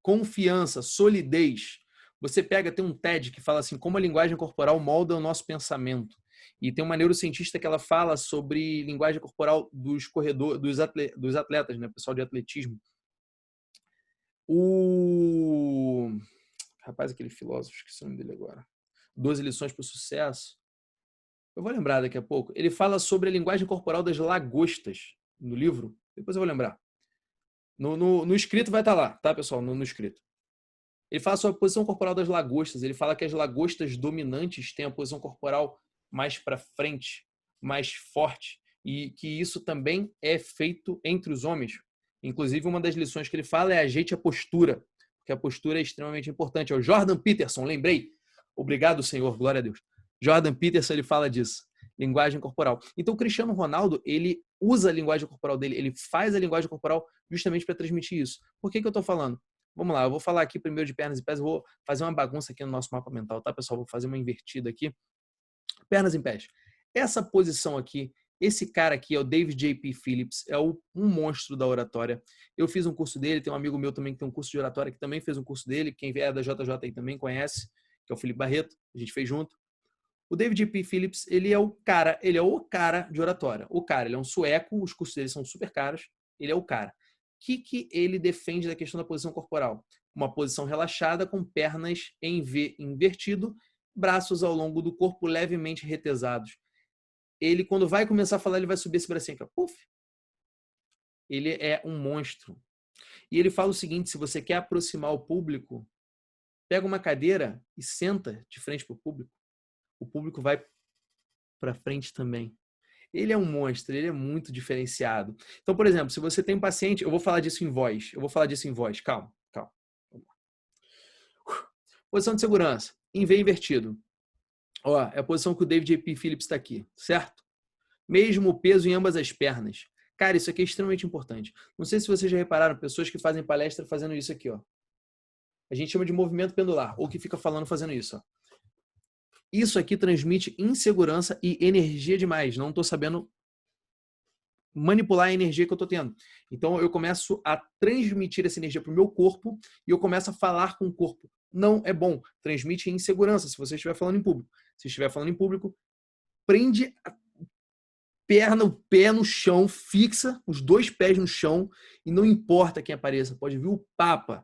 Speaker 1: Confiança, solidez. Você pega, tem um TED que fala assim, como a linguagem corporal molda o nosso pensamento. E tem uma neurocientista que ela fala sobre linguagem corporal dos corredores, dos atletas, né? Pessoal de atletismo. O rapaz, aquele filósofo, esqueci o nome dele agora. 12 lições para o sucesso. Eu vou lembrar daqui a pouco. Ele fala sobre a linguagem corporal das lagostas no livro. Depois eu vou lembrar. No escrito vai estar lá, tá, pessoal? No escrito. Ele fala sobre a posição corporal das lagostas. Ele fala que as lagostas dominantes têm a posição corporal mais para frente, mais forte. E que isso também é feito entre os homens. Inclusive, uma das lições que ele fala é ajeite a postura. Porque a postura é extremamente importante. É o Jordan Peterson, lembrei. Obrigado, Senhor. Glória a Deus. Jordan Peterson, ele fala disso. Linguagem corporal. Então, o Cristiano Ronaldo, ele usa a linguagem corporal dele, ele faz a linguagem corporal justamente para transmitir isso. Por que eu estou falando? Vamos lá, eu vou falar aqui primeiro de pernas e pés, eu vou fazer uma bagunça aqui no nosso mapa mental, tá, pessoal? Vou fazer uma invertida aqui. Pernas em pés. Essa posição aqui, esse cara aqui é o David J.P. Phillips, é um monstro da oratória. Eu fiz um curso dele, tem um amigo meu também que tem um curso de oratória que também fez um curso dele, quem é da JJ aí também conhece, que é o Felipe Barreto, a gente fez junto. O David J.P. Phillips, ele é o cara de oratória. O cara, ele é um sueco, os cursos dele são super caros, ele é o cara. O que ele defende da questão da posição corporal? Uma posição relaxada, com pernas em V invertido, braços ao longo do corpo levemente retesados. Ele, quando vai começar a falar, ele vai subir esse bracinho aqui, ó, puf. Ele é um monstro. E ele fala o seguinte, se você quer aproximar o público, pega uma cadeira e senta de frente para o público. O público vai para frente também. Ele é um monstro, ele é muito diferenciado. Então, por exemplo, se você tem um paciente, eu vou falar disso em voz. Calma. Posição de segurança, em V invertido. Ó, é a posição que o David J.P. Phillips está aqui, certo? Mesmo peso em ambas as pernas. Cara, isso aqui é extremamente importante. Não sei se vocês já repararam, pessoas que fazem palestra fazendo isso aqui, ó. A gente chama de movimento pendular, ou que fica falando fazendo isso, ó. Isso aqui transmite insegurança e energia demais. Não estou sabendo manipular a energia que eu estou tendo. Então, eu começo a transmitir essa energia para o meu corpo e eu começo a falar com o corpo. Não é bom. Transmite insegurança se você estiver falando em público. Se estiver falando em público, prende a perna, o pé no chão, fixa os dois pés no chão e não importa quem apareça. Pode vir o Papa.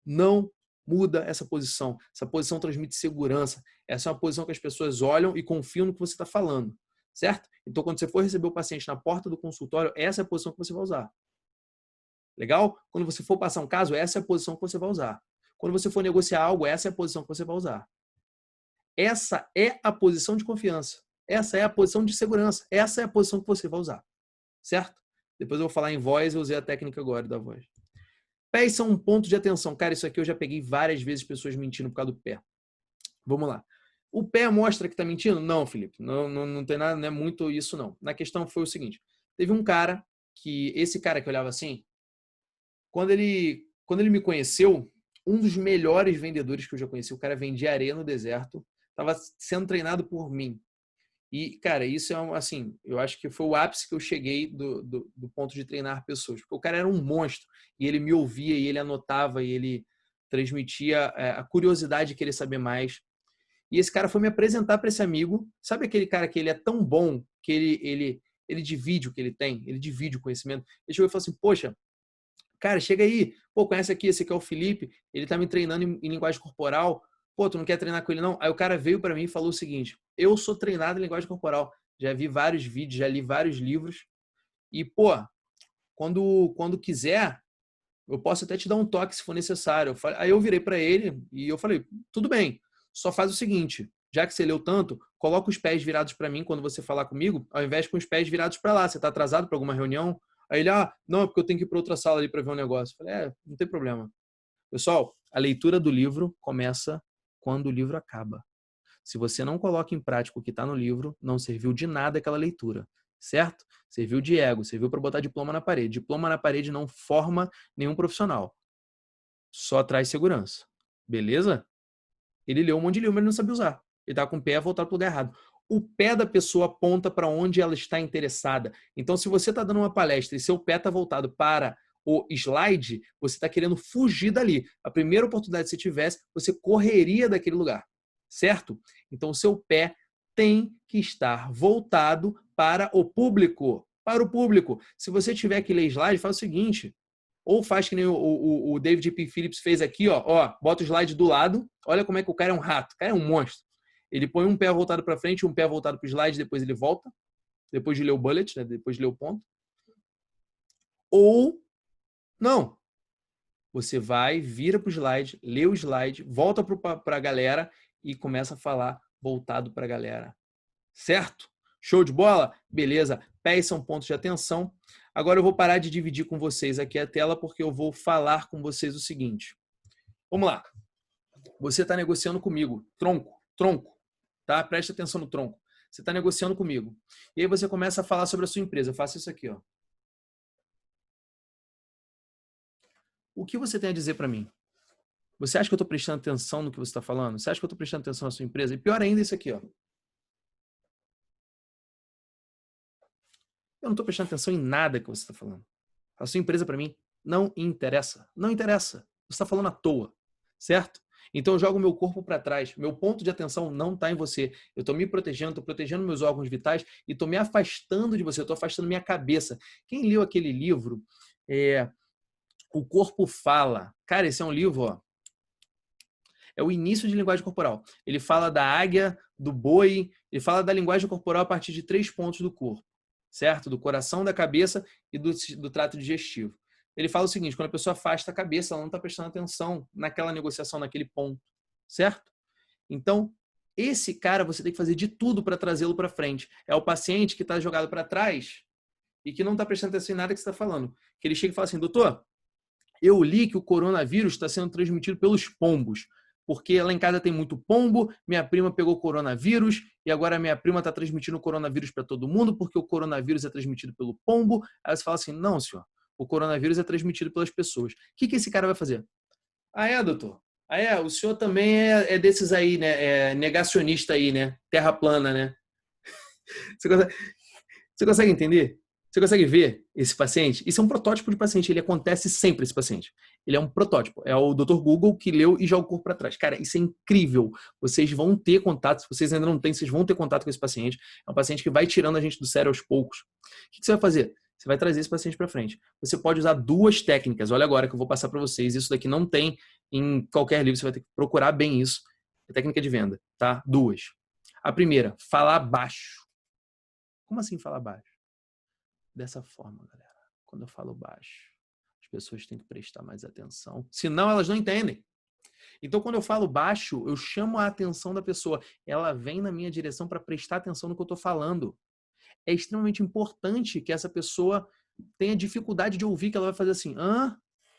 Speaker 1: Não muda essa posição. Essa posição transmite segurança. Essa é uma posição que as pessoas olham e confiam no que você está falando. Certo? Então, quando você for receber o paciente na porta do consultório, essa é a posição que você vai usar. Legal? Quando você for passar um caso, essa é a posição que você vai usar. Quando você for negociar algo, essa é a posição que você vai usar. Essa é a posição de confiança. Essa é a posição de segurança. Essa é a posição que você vai usar. Certo? Depois eu vou falar em voz, eu usei a técnica agora da voz. Pés são um ponto de atenção. Cara, isso aqui eu já peguei várias vezes pessoas mentindo por causa do pé. Vamos lá. O pé mostra que está mentindo? Não, Felipe. Não tem nada, não é muito isso, não. Na questão foi o seguinte. Teve um cara esse cara que olhava assim, quando ele me conheceu, um dos melhores vendedores que eu já conheci, o cara vendia areia no deserto, estava sendo treinado por mim. E, cara, isso é assim, eu acho que foi o ápice que eu cheguei do ponto de treinar pessoas. Porque o cara era um monstro e ele me ouvia e ele anotava e ele transmitia a curiosidade de querer saber mais. E esse cara foi me apresentar para esse amigo. Sabe aquele cara que ele é tão bom que ele divide o que ele tem? Ele divide o conhecimento. Ele chegou e falou assim, poxa, cara, chega aí. Pô, conhece aqui, esse aqui é o Felipe. Ele tá me treinando em linguagem corporal. Pô, tu não quer treinar com ele não? Aí o cara veio para mim e falou o seguinte, eu sou treinado em linguagem corporal. Já vi vários vídeos, já li vários livros. E, pô, quando quiser, eu posso até te dar um toque se for necessário. Aí eu virei para ele e eu falei, tudo bem. Só faz o seguinte, já que você leu tanto, coloca os pés virados para mim quando você falar comigo, ao invés de com os pés virados para lá. Você está atrasado para alguma reunião? Aí ele, não, é porque eu tenho que ir para outra sala ali para ver um negócio. Eu falei, não tem problema. Pessoal, a leitura do livro começa quando o livro acaba. Se você não coloca em prática o que está no livro, não serviu de nada aquela leitura, certo? Serviu de ego, serviu para botar diploma na parede. Diploma na parede não forma nenhum profissional, só traz segurança. Beleza? Ele leu um monte de livro, mas ele não sabia usar. Ele estava com o pé voltado para o lugar errado. O pé da pessoa aponta para onde ela está interessada. Então, se você está dando uma palestra e seu pé está voltado para o slide, você está querendo fugir dali. A primeira oportunidade que você tivesse, você correria daquele lugar, certo? Então, o seu pé tem que estar voltado para o público. Para o público. Se você tiver que ler slide, faz o seguinte, ou faz que nem o David P. Phillips fez aqui, bota o slide do lado, olha como é que o cara é um rato, o cara é um monstro. Ele põe um pé voltado para frente, um pé voltado para o slide, depois ele volta, depois de ler o bullet, né? Depois de ler o ponto. Ou, não, você vai, vira para o slide, lê o slide, volta para a galera e começa a falar voltado para a galera. Certo? Show de bola? Beleza. Pés são pontos de atenção. Agora eu vou parar de dividir com vocês aqui a tela porque eu vou falar com vocês o seguinte. Vamos lá. Você está negociando comigo. Tronco. Tá? Preste atenção no tronco. Você está negociando comigo. E aí você começa a falar sobre a sua empresa. Faça isso aqui. O que você tem a dizer para mim? Você acha que eu estou prestando atenção no que você está falando? Você acha que eu estou prestando atenção na sua empresa? E pior ainda isso aqui. Eu não estou prestando atenção em nada que você está falando. A sua empresa, para mim, não interessa. Não interessa. Você está falando à toa. Certo? Então eu jogo meu corpo para trás. Meu ponto de atenção não está em você. Eu estou me protegendo, estou protegendo meus órgãos vitais e estou me afastando de você. Eu estou afastando minha cabeça. Quem leu aquele livro, O Corpo Fala? Cara, esse é um livro, é o início de linguagem corporal. Ele fala da águia, do boi, ele fala da linguagem corporal a partir de 3 pontos do corpo, certo? Do coração, da cabeça e do trato digestivo. Ele fala o seguinte, quando a pessoa afasta a cabeça, ela não está prestando atenção naquela negociação, naquele ponto, certo? Então, esse cara você tem que fazer de tudo para trazê-lo para frente. É o paciente que está jogado para trás e que não está prestando atenção em nada que você está falando. Que ele chega e fala assim, doutor, eu li que o coronavírus está sendo transmitido pelos pombos, porque lá em casa tem muito pombo, minha prima pegou coronavírus e agora minha prima está transmitindo o coronavírus para todo mundo porque o coronavírus é transmitido pelo pombo. Aí você fala assim, não, senhor, o coronavírus é transmitido pelas pessoas. O que esse cara vai fazer? Doutor? O senhor também é desses aí, né? É negacionista aí, né? Terra plana, né? Você consegue entender? Você consegue ver esse paciente? Isso é um protótipo de paciente. Ele acontece sempre, esse paciente. Ele é um protótipo. É o Dr. Google que leu e joga o corpo para trás. Cara, isso é incrível. Vocês vão ter contato. Se vocês ainda não têm, vocês vão ter contato com esse paciente. É um paciente que vai tirando a gente do sério aos poucos. O que você vai fazer? Você vai trazer esse paciente para frente. Você pode usar 2 técnicas. Olha agora que eu vou passar para vocês. Isso daqui não tem em qualquer livro. Você vai ter que procurar bem isso. É técnica de venda, tá? 2. A primeira, falar baixo. Como assim falar baixo? Dessa forma, galera. Quando eu falo baixo, as pessoas têm que prestar mais atenção. Senão, elas não entendem. Então, quando eu falo baixo, eu chamo a atenção da pessoa. Ela vem na minha direção para prestar atenção no que eu estou falando. É extremamente importante que essa pessoa tenha dificuldade de ouvir, que ela vai fazer assim,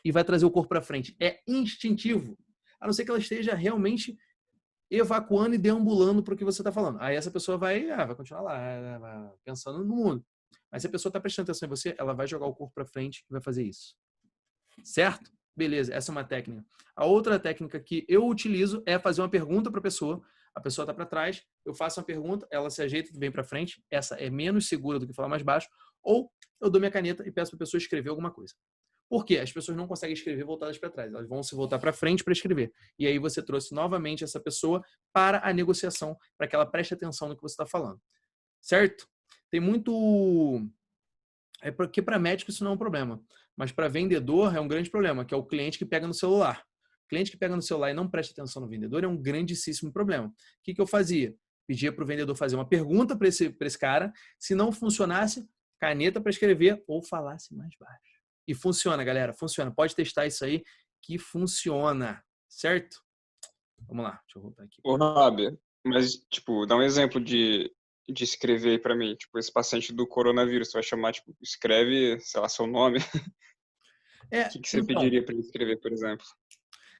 Speaker 1: e vai trazer o corpo para frente. É instintivo. A não ser que ela esteja realmente evacuando e deambulando para o que você está falando. Aí essa pessoa vai continuar lá, pensando no mundo. Mas se a pessoa está prestando atenção em você, ela vai jogar o corpo para frente e vai fazer isso. Certo? Beleza, essa é uma técnica. A outra técnica que eu utilizo é fazer uma pergunta para a pessoa está para trás, eu faço uma pergunta, ela se ajeita e vem para frente. Essa é menos segura do que falar mais baixo. Ou eu dou minha caneta e peço para a pessoa escrever alguma coisa. Por quê? As pessoas não conseguem escrever voltadas para trás. Elas vão se voltar para frente para escrever. E aí você trouxe novamente essa pessoa para a negociação, para que ela preste atenção no que você está falando. Certo? Tem muito... É porque para médico isso não é um problema. Mas para vendedor é um grande problema, que é o cliente que pega no celular. O cliente que pega no celular e não presta atenção no vendedor é um grandíssimo problema. O que eu fazia? Pedia para o vendedor fazer uma pergunta para esse cara. Se não funcionasse, caneta para escrever ou falasse mais baixo. E funciona, galera. Funciona. Pode testar isso aí que funciona. Certo? Vamos lá. Deixa eu voltar aqui.
Speaker 2: Ô, Rob, Mas, tipo, dá um exemplo de escrever aí pra mim. Tipo, esse paciente do coronavírus, você vai chamar, tipo, escreve, sei lá, seu nome. O que que você
Speaker 1: Então,
Speaker 2: pediria pra ele escrever, por exemplo?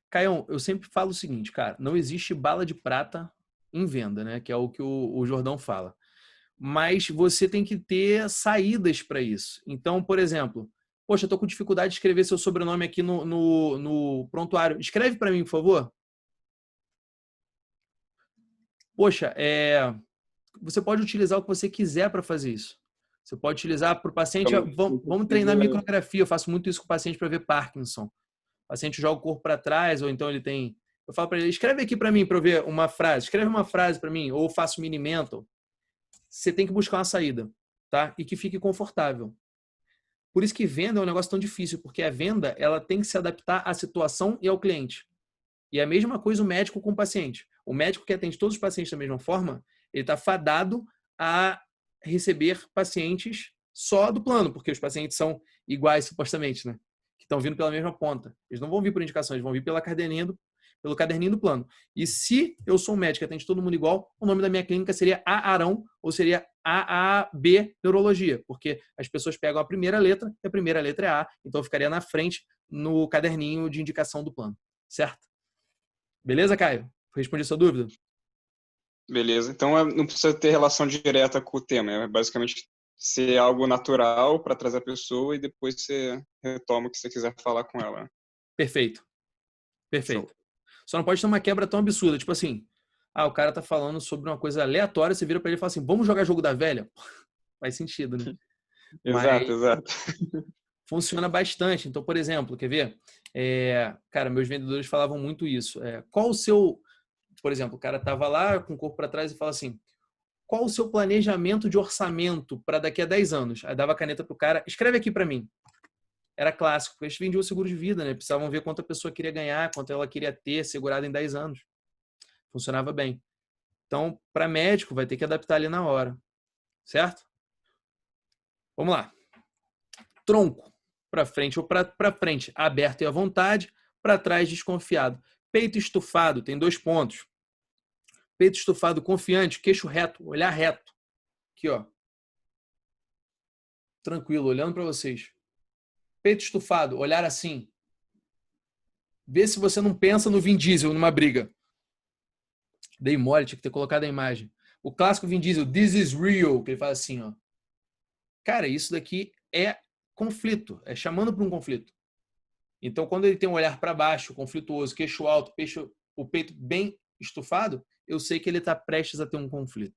Speaker 1: Caião, eu sempre falo o seguinte, cara, não existe bala de prata em venda, né? Que é o que o Jordão fala. Mas você tem que ter saídas para isso. Então, por exemplo, poxa, eu tô com dificuldade de escrever seu sobrenome aqui no prontuário. Escreve para mim, por favor. Poxa, você pode utilizar o que você quiser para fazer isso. Você pode utilizar para o paciente.
Speaker 2: Então, não
Speaker 1: Vamos treinar
Speaker 2: precisa.
Speaker 1: micrografia. Eu faço muito isso com o paciente para ver Parkinson. O paciente joga o corpo para trás, ou então ele tem. Eu falo para ele: escreve aqui para mim para eu ver uma frase. Escreve uma frase para mim, ou faço mini mental. Você tem que buscar uma saída, tá? E que fique confortável. Por isso que venda é um negócio tão difícil, porque a venda ela tem que se adaptar à situação e ao cliente. E é a mesma coisa o médico com o paciente. O médico que atende todos os pacientes da mesma forma, ele está fadado a receber pacientes só do plano, porque os pacientes são iguais, supostamente, né? Que estão vindo pela mesma ponta. Eles não vão vir por indicações, eles vão vir pelo caderninho do plano. E se eu sou um médico que atende todo mundo igual, o nome da minha clínica seria A Arão ou seria AAB Neurologia, porque as pessoas pegam a primeira letra e a primeira letra é A, então eu ficaria na frente no caderninho de indicação do plano, certo? Beleza, Caio? Respondi a sua dúvida?
Speaker 2: Beleza. Então, não precisa ter relação direta com o tema. É basicamente ser algo natural para trazer a pessoa e depois você retoma o que você quiser falar com ela.
Speaker 1: Perfeito.
Speaker 2: Show.
Speaker 1: Perfeito. Só não pode ter uma quebra tão absurda. Tipo assim, o cara tá falando sobre uma coisa aleatória, você vira pra ele e fala assim, vamos jogar jogo da velha? Faz sentido, né? Mas
Speaker 2: Exato, exato.
Speaker 1: funciona bastante. Então, por exemplo, quer ver? Cara, meus vendedores falavam muito isso. Qual o seu... Por exemplo, o cara tava lá com o corpo para trás e fala assim, qual o seu planejamento de orçamento para daqui a 10 anos? Aí dava a caneta pro cara, escreve aqui para mim. Era clássico, porque eles vendiam o seguro de vida, né? Precisavam ver quanto a pessoa queria ganhar, quanto ela queria ter segurado em 10 anos. Funcionava bem. Então, para médico, vai ter que adaptar ali na hora. Certo? Vamos lá. Tronco. Para frente ou para frente, aberto e à vontade. Para trás, desconfiado. Peito estufado, tem 2 pontos. Peito estufado, confiante, queixo reto, olhar reto. Aqui, ó. Tranquilo, olhando para vocês. Peito estufado, olhar assim. Vê se você não pensa no Vin Diesel numa briga. Dei mole, tinha que ter colocado a imagem. O clássico Vin Diesel, this is real, que ele fala assim, ó. Cara, isso daqui é conflito, é chamando para um conflito. Então, quando ele tem um olhar para baixo, conflituoso, queixo alto, o peito bem estufado, eu sei que ele está prestes a ter um conflito.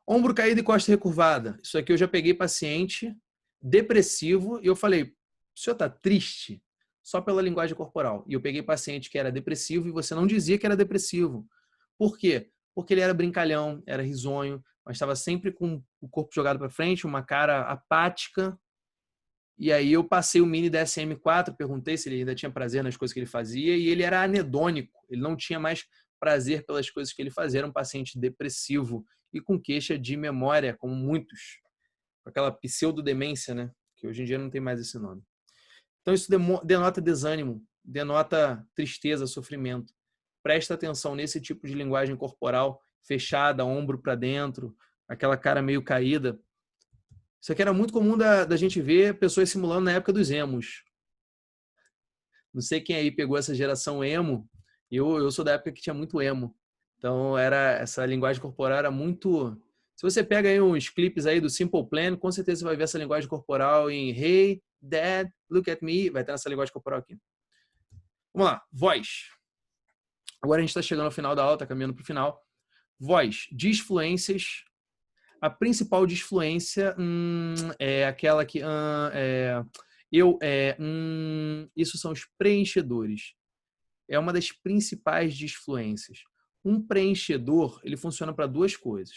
Speaker 1: Ombro caído e costa recurvada. Isso aqui eu já peguei paciente depressivo e eu falei, o senhor está triste? Só pela linguagem corporal. E eu peguei paciente que era depressivo e você não dizia que era depressivo. Por quê? Porque ele era brincalhão, era risonho, mas estava sempre com o corpo jogado para frente, uma cara apática. E aí eu passei o mini DSM-4, perguntei se ele ainda tinha prazer nas coisas que ele fazia, e ele era anedônico, ele não tinha mais prazer pelas coisas que ele fazia, era um paciente depressivo e com queixa de memória, como muitos, com aquela pseudodemência, né? Que hoje em dia não tem mais esse nome. Então isso denota desânimo, denota tristeza, sofrimento. Presta atenção nesse tipo de linguagem corporal, fechada, ombro para dentro, aquela cara meio caída. Isso aqui era muito comum da gente ver pessoas simulando na época dos emos. Não sei quem aí pegou essa geração emo. Eu sou da época que tinha muito emo. Então, essa linguagem corporal era muito... Se você pega aí uns clipes aí do Simple Plan, com certeza você vai ver essa linguagem corporal em Hey, Dad, look at me. Vai ter essa linguagem corporal aqui. Vamos lá, voz. Agora a gente está chegando ao final da aula, está caminhando para o final. Voz, disfluências. A principal disfluência é aquela que isso são os preenchedores. É uma das principais disfluências. Um preenchedor, ele funciona para 2 coisas.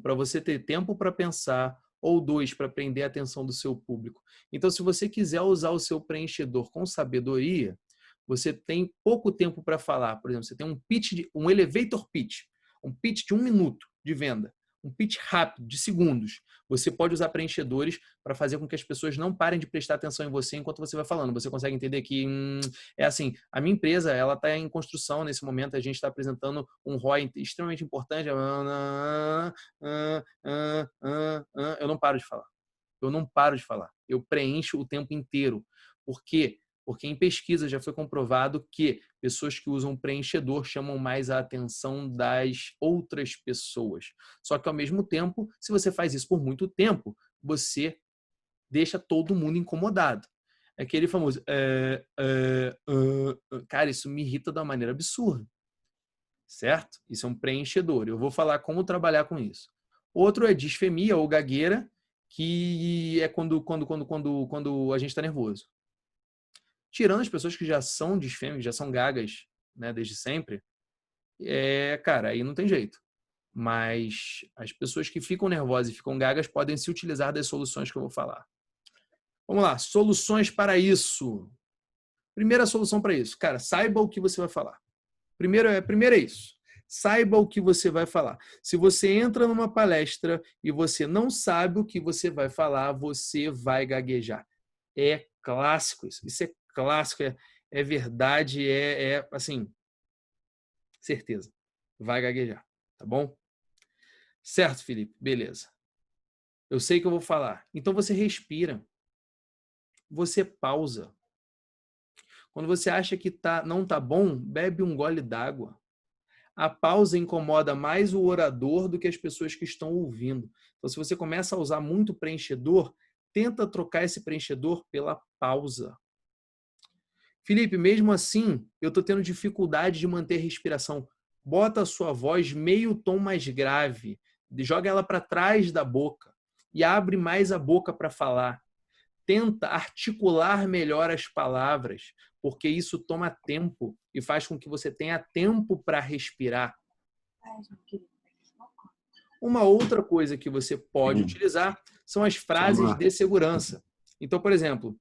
Speaker 1: Para você ter tempo para pensar, ou 2, para prender a atenção do seu público. Então, se você quiser usar o seu preenchedor com sabedoria, você tem pouco tempo para falar. Por exemplo, você tem um elevator pitch, um pitch de 1 minuto de venda. Um pitch rápido, de segundos. Você pode usar preenchedores para fazer com que as pessoas não parem de prestar atenção em você enquanto você vai falando. Você consegue entender que é assim, a minha empresa ela está em construção nesse momento, a gente está apresentando um ROI extremamente importante. Eu não paro de falar. Eu não paro de falar. Eu preencho o tempo inteiro. Por quê? Porque em pesquisa já foi comprovado que pessoas que usam preenchedor chamam mais a atenção das outras pessoas. Só que, ao mesmo tempo, se você faz isso por muito tempo, você deixa todo mundo incomodado. É aquele famoso... Cara, isso me irrita de uma maneira absurda. Certo? Isso é um preenchedor. Eu vou falar como trabalhar com isso. Outro é disfemia ou gagueira, que é quando a gente está nervoso. Tirando as pessoas que já são disfêmicas, já são gagas, né, desde sempre, cara, aí não tem jeito. Mas as pessoas que ficam nervosas e ficam gagas podem se utilizar das soluções que eu vou falar. Vamos lá, soluções para isso. Primeira solução para isso. Cara, saiba o que você vai falar. Primeiro é isso. Saiba o que você vai falar. Se você entra numa palestra e você não sabe o que você vai falar, você vai gaguejar. É clássico isso. Isso é clássico, é verdade, assim, certeza. Vai gaguejar, tá bom? Certo, Felipe? Beleza. Eu sei que eu vou falar. Então você respira. Você pausa. Quando você acha que não tá bom, bebe um gole d'água. A pausa incomoda mais o orador do que as pessoas que estão ouvindo. Então, se você começa a usar muito preenchedor, tenta trocar esse preenchedor pela pausa. Felipe, mesmo assim, eu estou tendo dificuldade de manter a respiração. Bota a sua voz meio tom mais grave, joga ela para trás da boca e abre mais a boca para falar. Tenta articular melhor as palavras, porque isso toma tempo e faz com que você tenha tempo para respirar. Uma outra coisa que você pode utilizar são as frases de segurança. Então, por exemplo,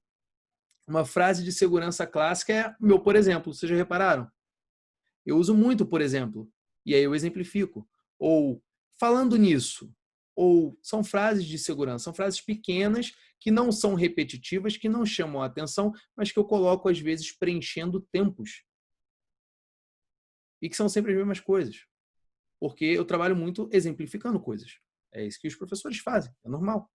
Speaker 1: uma frase de segurança clássica é meu por exemplo. Vocês já repararam? Eu uso muito por exemplo. E aí eu exemplifico. Ou falando nisso. Ou são frases de segurança. São frases pequenas que não são repetitivas, que não chamam a atenção, mas que eu coloco às vezes preenchendo tempos. E que são sempre as mesmas coisas. Porque eu trabalho muito exemplificando coisas. É isso que os professores fazem. É normal.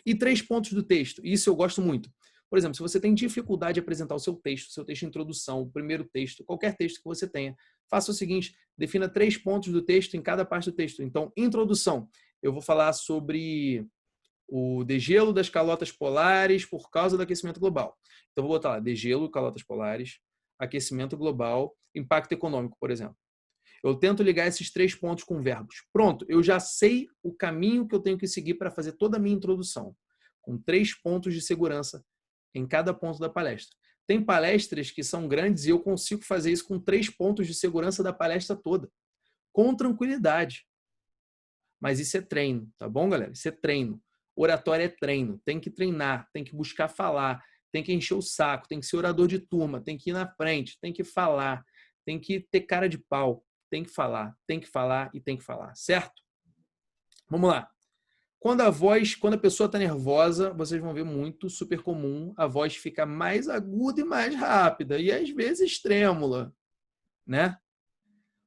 Speaker 1: E 3 pontos do texto. Isso eu gosto muito. Por exemplo, se você tem dificuldade de apresentar o seu texto de introdução, o primeiro texto, qualquer texto que você tenha, faça o seguinte, defina 3 pontos do texto em cada parte do texto. Então, introdução. Eu vou falar sobre o degelo das calotas polares por causa do aquecimento global. Então, vou botar lá, degelo, calotas polares, aquecimento global, impacto econômico, por exemplo. Eu tento ligar esses 3 pontos com verbos. Pronto, eu já sei o caminho que eu tenho que seguir para fazer toda a minha introdução, com 3 pontos de segurança em cada ponto da palestra. Tem palestras que são grandes e eu consigo fazer isso com 3 pontos de segurança da palestra toda, com tranquilidade. Mas isso é treino, tá bom, galera? Isso é treino. Oratória é treino. Tem que treinar, tem que buscar falar, tem que encher o saco, tem que ser orador de turma, tem que ir na frente, tem que falar, tem que ter cara de pau, tem que falar e tem que falar, certo? Vamos lá. Quando a pessoa está nervosa, vocês vão ver muito, super comum, a voz fica mais aguda e mais rápida, e às vezes trêmula, né?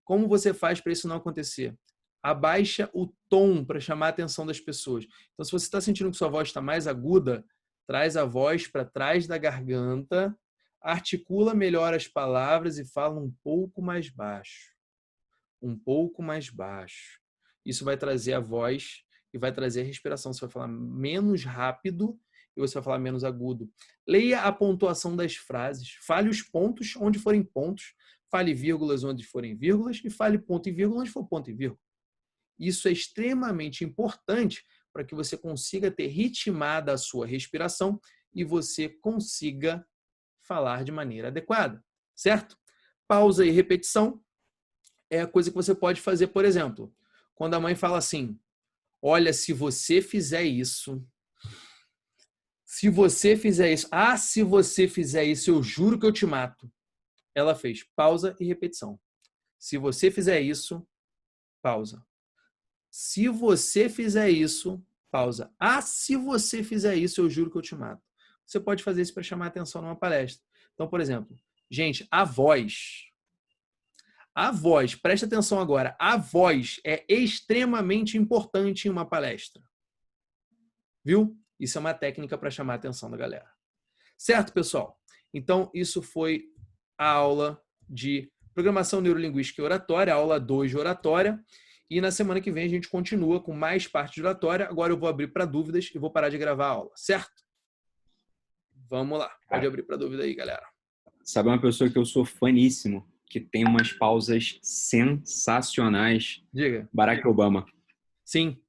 Speaker 1: Como você faz para isso não acontecer? Abaixa o tom para chamar a atenção das pessoas. Então, se você está sentindo que sua voz está mais aguda, traz a voz para trás da garganta, articula melhor as palavras e fala um pouco mais baixo. Um pouco mais baixo. Isso vai trazer a voz e vai trazer a respiração. Você vai falar menos rápido e você vai falar menos agudo. Leia a pontuação das frases. Fale os pontos onde forem pontos. Fale vírgulas onde forem vírgulas e fale ponto e vírgula onde for ponto e vírgula. Isso é extremamente importante para que você consiga ter ritmada a sua respiração e você consiga falar de maneira adequada, certo? Pausa e repetição é a coisa que você pode fazer, por exemplo, quando a mãe fala assim, olha, se você fizer isso, se você fizer isso, eu juro que eu te mato. Ela fez pausa e repetição. Se você fizer isso, pausa. Se você fizer isso, pausa. Ah, se você fizer isso, eu juro que eu te mato. Você pode fazer isso para chamar atenção numa palestra. Então, por exemplo, gente, a voz. A voz, presta atenção agora, a voz é extremamente importante em uma palestra. Viu? Isso é uma técnica para chamar a atenção da galera. Certo, pessoal? Então, isso foi a aula de Programação Neurolinguística e Oratória, a aula 2 de Oratória. E na semana que vem a gente continua com mais parte de Oratória. Agora eu vou abrir para dúvidas e vou parar de gravar a aula, certo? Vamos lá. Pode abrir para dúvida aí, galera.
Speaker 3: Sabe uma pessoa que eu sou faníssimo, que tem umas pausas sensacionais?
Speaker 1: Diga.
Speaker 3: Barack Obama.
Speaker 1: Sim.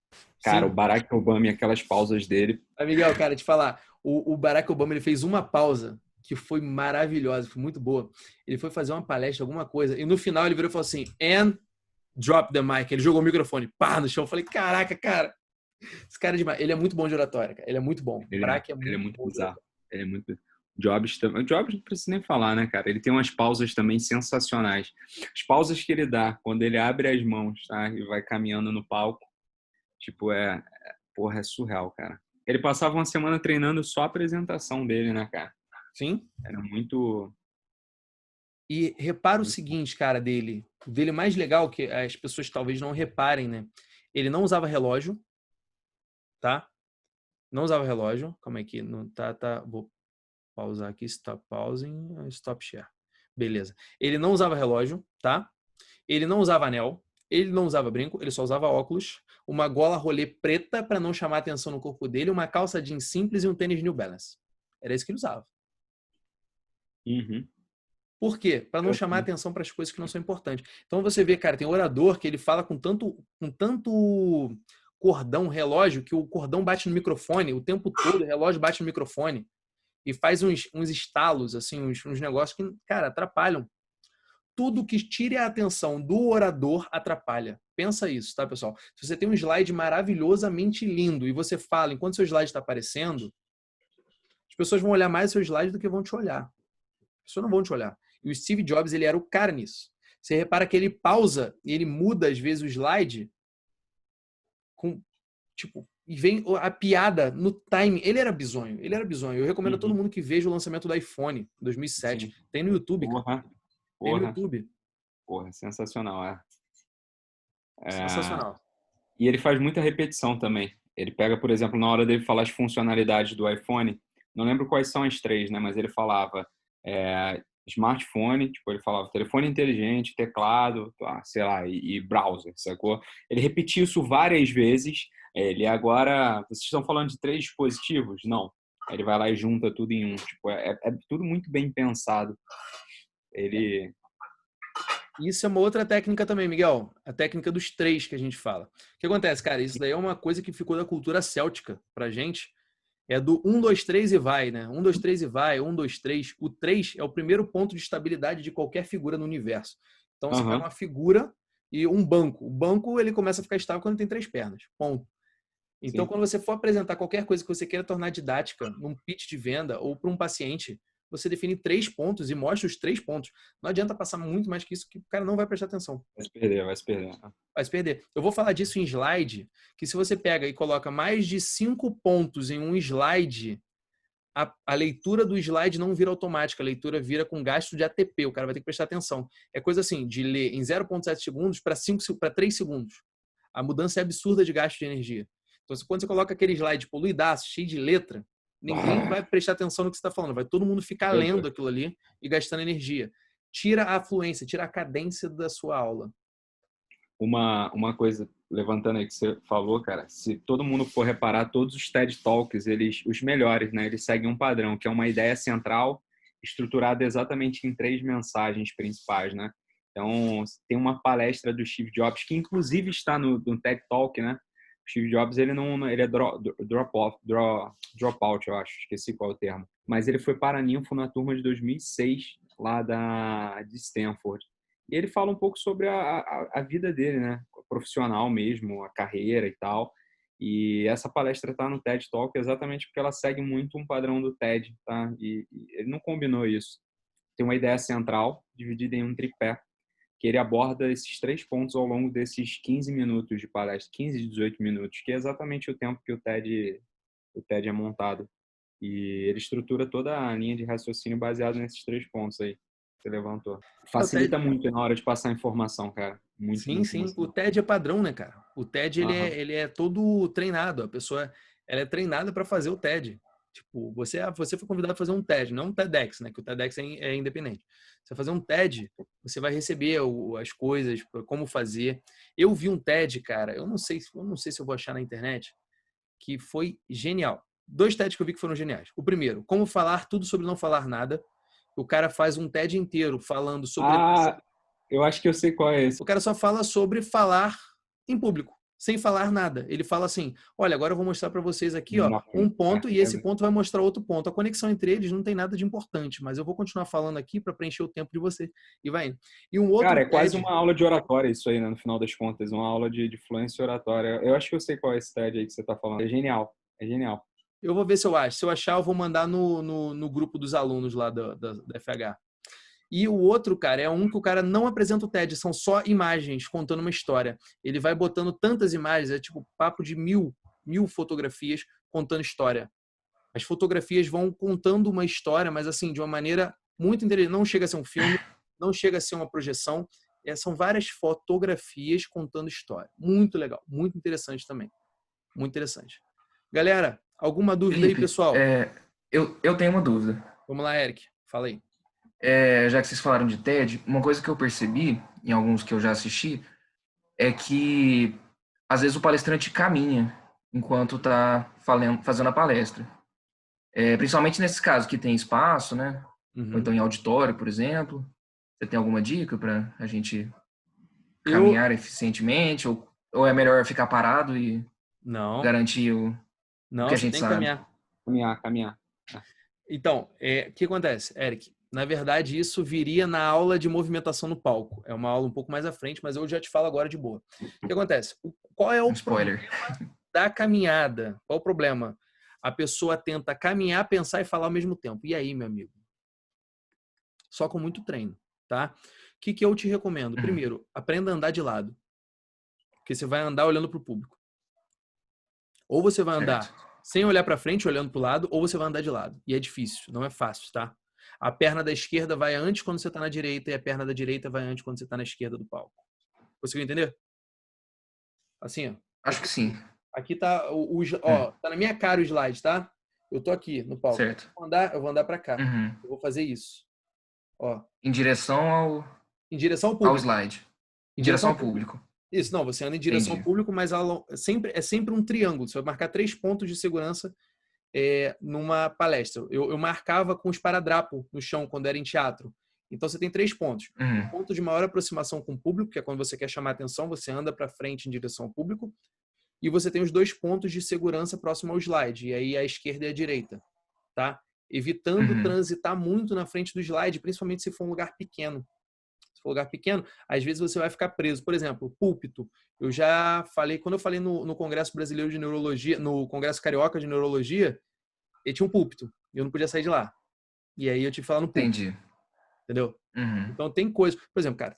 Speaker 3: Cara,
Speaker 1: sim.
Speaker 3: o Barack Obama e aquelas pausas dele.
Speaker 1: Miguel, cara, te falar, o Barack Obama ele fez uma pausa que foi maravilhosa, foi muito boa. Ele foi fazer uma palestra, alguma coisa, e no final ele virou e falou assim, and drop the mic. Ele jogou o microfone, pá, no chão. Eu falei, caraca, cara, esse cara é demais. Ele é muito bom de oratória, cara. Ele é muito bom.
Speaker 3: Ele é muito bizarro. Ele é muito... Jobs também. Jobs não precisa nem falar, né, cara? Ele tem umas pausas também sensacionais. As pausas que ele dá quando ele abre as mãos, tá? E vai caminhando no palco. Tipo, porra, é surreal, cara. Ele passava uma semana treinando só a apresentação dele, né, cara?
Speaker 1: Sim.
Speaker 3: Era muito...
Speaker 1: E repara o seguinte, cara, dele mais legal, que as pessoas talvez não reparem, né? Ele não usava relógio, tá? Não usava relógio. Calma aí que não tá. Vou pausar aqui, stop pausing, stop share. Beleza. Ele não usava relógio, tá? Ele não usava anel, ele não usava brinco, ele só usava óculos, uma gola rolê preta para não chamar atenção no corpo dele, uma calça jeans simples e um tênis New Balance. Era isso que ele usava.
Speaker 3: Uhum.
Speaker 1: Por quê? Para não chamar atenção para as coisas que não são importantes. Então você vê, cara, tem orador que ele fala com tanto cordão, relógio, que o cordão bate no microfone, o tempo todo o relógio bate no microfone e faz uns estalos, assim, uns negócios que, cara, atrapalham. Tudo que tire a atenção do orador atrapalha. Pensa isso, tá, pessoal? Se você tem um slide maravilhosamente lindo e você fala enquanto seu slide está aparecendo, as pessoas vão olhar mais o seu slide do que vão te olhar. As pessoas não vão te olhar. E o Steve Jobs, ele era o cara nisso. Você repara que ele pausa e ele muda, às vezes, o slide e vem a piada no time. Ele era bizonho. Eu recomendo a todo mundo que veja o lançamento do iPhone, em 2007. Sim. Tem no YouTube, cara. Tem no YouTube.
Speaker 3: Porra, sensacional,
Speaker 1: Sensacional.
Speaker 3: E ele faz muita repetição também. Ele pega, por exemplo, na hora dele falar as funcionalidades do iPhone, não lembro quais são as 3, né? Mas ele falava smartphone, tipo, ele falava telefone inteligente, teclado, sei lá, e browser, sacou? Ele repetia isso várias vezes. Ele agora... Vocês estão falando de 3 dispositivos? Não. Ele vai lá e junta tudo em um. Tipo, é tudo muito bem pensado. Ele...
Speaker 1: Isso é uma outra técnica também, Miguel. A técnica dos 3 que a gente fala. O que acontece, cara? Isso daí é uma coisa que ficou da cultura céltica pra gente. É do 1, 2, 3 e vai, né? 1, 2, 3 e vai, 1, 2, 3. O 3 é o primeiro ponto de estabilidade de qualquer figura no universo. Então, você pega uma figura e um banco. O banco, ele começa a ficar estável quando tem 3 pernas. Ponto. Então, quando você for apresentar qualquer coisa que você queira tornar didática, num pitch de venda ou para um paciente, você define 3 pontos e mostra os 3 pontos. Não adianta passar muito mais que isso, que o cara não vai prestar atenção.
Speaker 3: Vai se perder.
Speaker 1: Vai se perder. Eu vou falar disso em slide, que se você pega e coloca mais de 5 pontos em um slide, a leitura do slide não vira automática, a leitura vira com gasto de ATP, o cara vai ter que prestar atenção. É coisa assim, de ler em 0,7 segundos para 3 segundos. A mudança é absurda de gasto de energia. Então, quando você coloca aquele slide poluidaço, cheio de letra, ninguém vai prestar atenção no que você está falando. Vai todo mundo ficar lendo aquilo ali e gastando energia. Tira a fluência, tira a cadência da sua aula.
Speaker 3: Uma coisa, levantando aí que você falou, cara, se todo mundo for reparar, todos os TED Talks, os melhores, né? Eles seguem um padrão, que é uma ideia central, estruturada exatamente em 3 mensagens principais, né? Então, tem uma palestra do Steve Jobs, que inclusive está no TED Talk, né? O Steve Jobs, ele é dropout, eu acho, esqueci qual é o termo. Mas ele foi paraninfo na turma de 2006, lá de Stanford. E ele fala um pouco sobre a vida dele, né? Profissional mesmo, a carreira e tal. E essa palestra está no TED Talk exatamente porque ela segue muito um padrão do TED, tá? E ele não combinou isso. Tem uma ideia central, dividida em um tripé, que ele aborda esses 3 pontos ao longo desses 15 minutos de palestra, 15, 18 minutos, que é exatamente o tempo que o TED é montado. E ele estrutura toda a linha de raciocínio baseado nesses 3 pontos aí que você levantou. Facilita muito na hora de passar informação, cara. Muito,
Speaker 1: sim,
Speaker 3: muito,
Speaker 1: sim.
Speaker 3: muito.
Speaker 1: O TED é padrão, né, cara? O TED, ele é todo treinado. A pessoa, ela é treinada para fazer o TED. Tipo, você foi convidado a fazer um TED, não um TEDx, né? Que o TEDx é independente. Você vai fazer um TED, você vai receber as coisas, como fazer. Eu vi um TED, cara, eu não sei se eu vou achar na internet, que foi genial. 2 TEDs que eu vi que foram geniais. O primeiro, como falar tudo sobre não falar nada. O cara faz um TED inteiro falando sobre...
Speaker 3: Eu acho que eu sei qual é esse.
Speaker 1: O cara só fala sobre falar em público, sem falar nada. Ele fala assim, olha, agora eu vou mostrar para vocês aqui, ó, um ponto e esse ponto vai mostrar outro ponto. A conexão entre eles não tem nada de importante, mas eu vou continuar falando aqui para preencher o tempo de você. E vai indo. E um outro
Speaker 3: Cara, é
Speaker 1: TED...
Speaker 3: quase uma aula de oratória isso aí, né? No final das contas, uma aula de fluência oratória. Eu acho que eu sei qual é esse TED aí que você tá falando. É genial, é genial.
Speaker 1: Eu vou ver se eu acho. Se eu achar, eu vou mandar no grupo dos alunos lá da FH. E o outro, cara, é um que o cara não apresenta o TED, são só imagens contando uma história. Ele vai botando tantas imagens, é tipo papo de mil fotografias contando história. As fotografias vão contando uma história, mas assim, de uma maneira muito interessante. Não chega a ser um filme, não chega a ser uma projeção. São várias fotografias contando história. Muito legal, muito interessante também. Muito interessante. Galera, alguma dúvida
Speaker 4: Felipe,
Speaker 1: aí, pessoal?
Speaker 4: eu tenho uma dúvida.
Speaker 1: Vamos lá, Eric. Fala aí.
Speaker 4: Já que vocês falaram de TED, uma coisa que eu percebi, em alguns que eu já assisti, é que às vezes o palestrante caminha enquanto está fazendo a palestra. Principalmente nesses casos que tem espaço, né? Ou então em auditório, por exemplo. Você tem alguma dica para a gente caminhar eficientemente? Ou é melhor ficar parado e garantir o que a
Speaker 1: você
Speaker 4: gente
Speaker 1: tem que
Speaker 4: sabe?
Speaker 3: Caminhar.
Speaker 1: Então, o que acontece, Eric? Na verdade, isso viria na aula de movimentação no palco. É uma aula um pouco mais à frente, mas eu já te falo agora de boa. O que acontece? Qual é o
Speaker 4: spoiler
Speaker 1: problema da caminhada? Qual o problema? A pessoa tenta caminhar, pensar e falar ao mesmo tempo. E aí, meu amigo? Só com muito treino, tá? O que eu te recomendo? Primeiro, aprenda a andar de lado. Porque você vai andar olhando para o público. Ou você vai andar sem olhar para frente, olhando para o lado, ou você vai andar de lado. E é difícil, não é fácil, tá? A perna da esquerda vai antes quando você está na direita e a perna da direita vai antes quando você está na esquerda do palco. Conseguiu entender? Assim, ó.
Speaker 4: Acho que sim.
Speaker 1: Aqui tá tá na minha cara o slide, tá? Eu tô aqui no palco.
Speaker 4: Certo.
Speaker 1: Eu vou andar para cá. Eu vou fazer isso. Ó.
Speaker 4: Em direção ao
Speaker 1: público.
Speaker 4: Ao slide. Em direção ao público.
Speaker 1: Isso, não, você anda em direção ao público, mas é sempre um triângulo. Você vai marcar 3 pontos de segurança numa palestra. Eu marcava com esparadrapo no chão quando era em teatro. Então você tem 3 pontos. Um ponto de maior aproximação com o público, que é quando você quer chamar atenção, você anda para frente em direção ao público. E você tem os 2 pontos de segurança próximo ao slide. E aí a esquerda e a direita, tá? Evitando transitar muito na frente do slide, principalmente se for um lugar pequeno. Se for um lugar pequeno, às vezes você vai ficar preso. Por exemplo, púlpito. Eu já falei, quando eu falei no Congresso Brasileiro de Neurologia, no Congresso Carioca de Neurologia, ele tinha um púlpito. E eu não podia sair de lá. E aí eu tive que falar no púlpito.
Speaker 4: Entendi.
Speaker 1: Entendeu? Então tem coisa. Por exemplo, cara,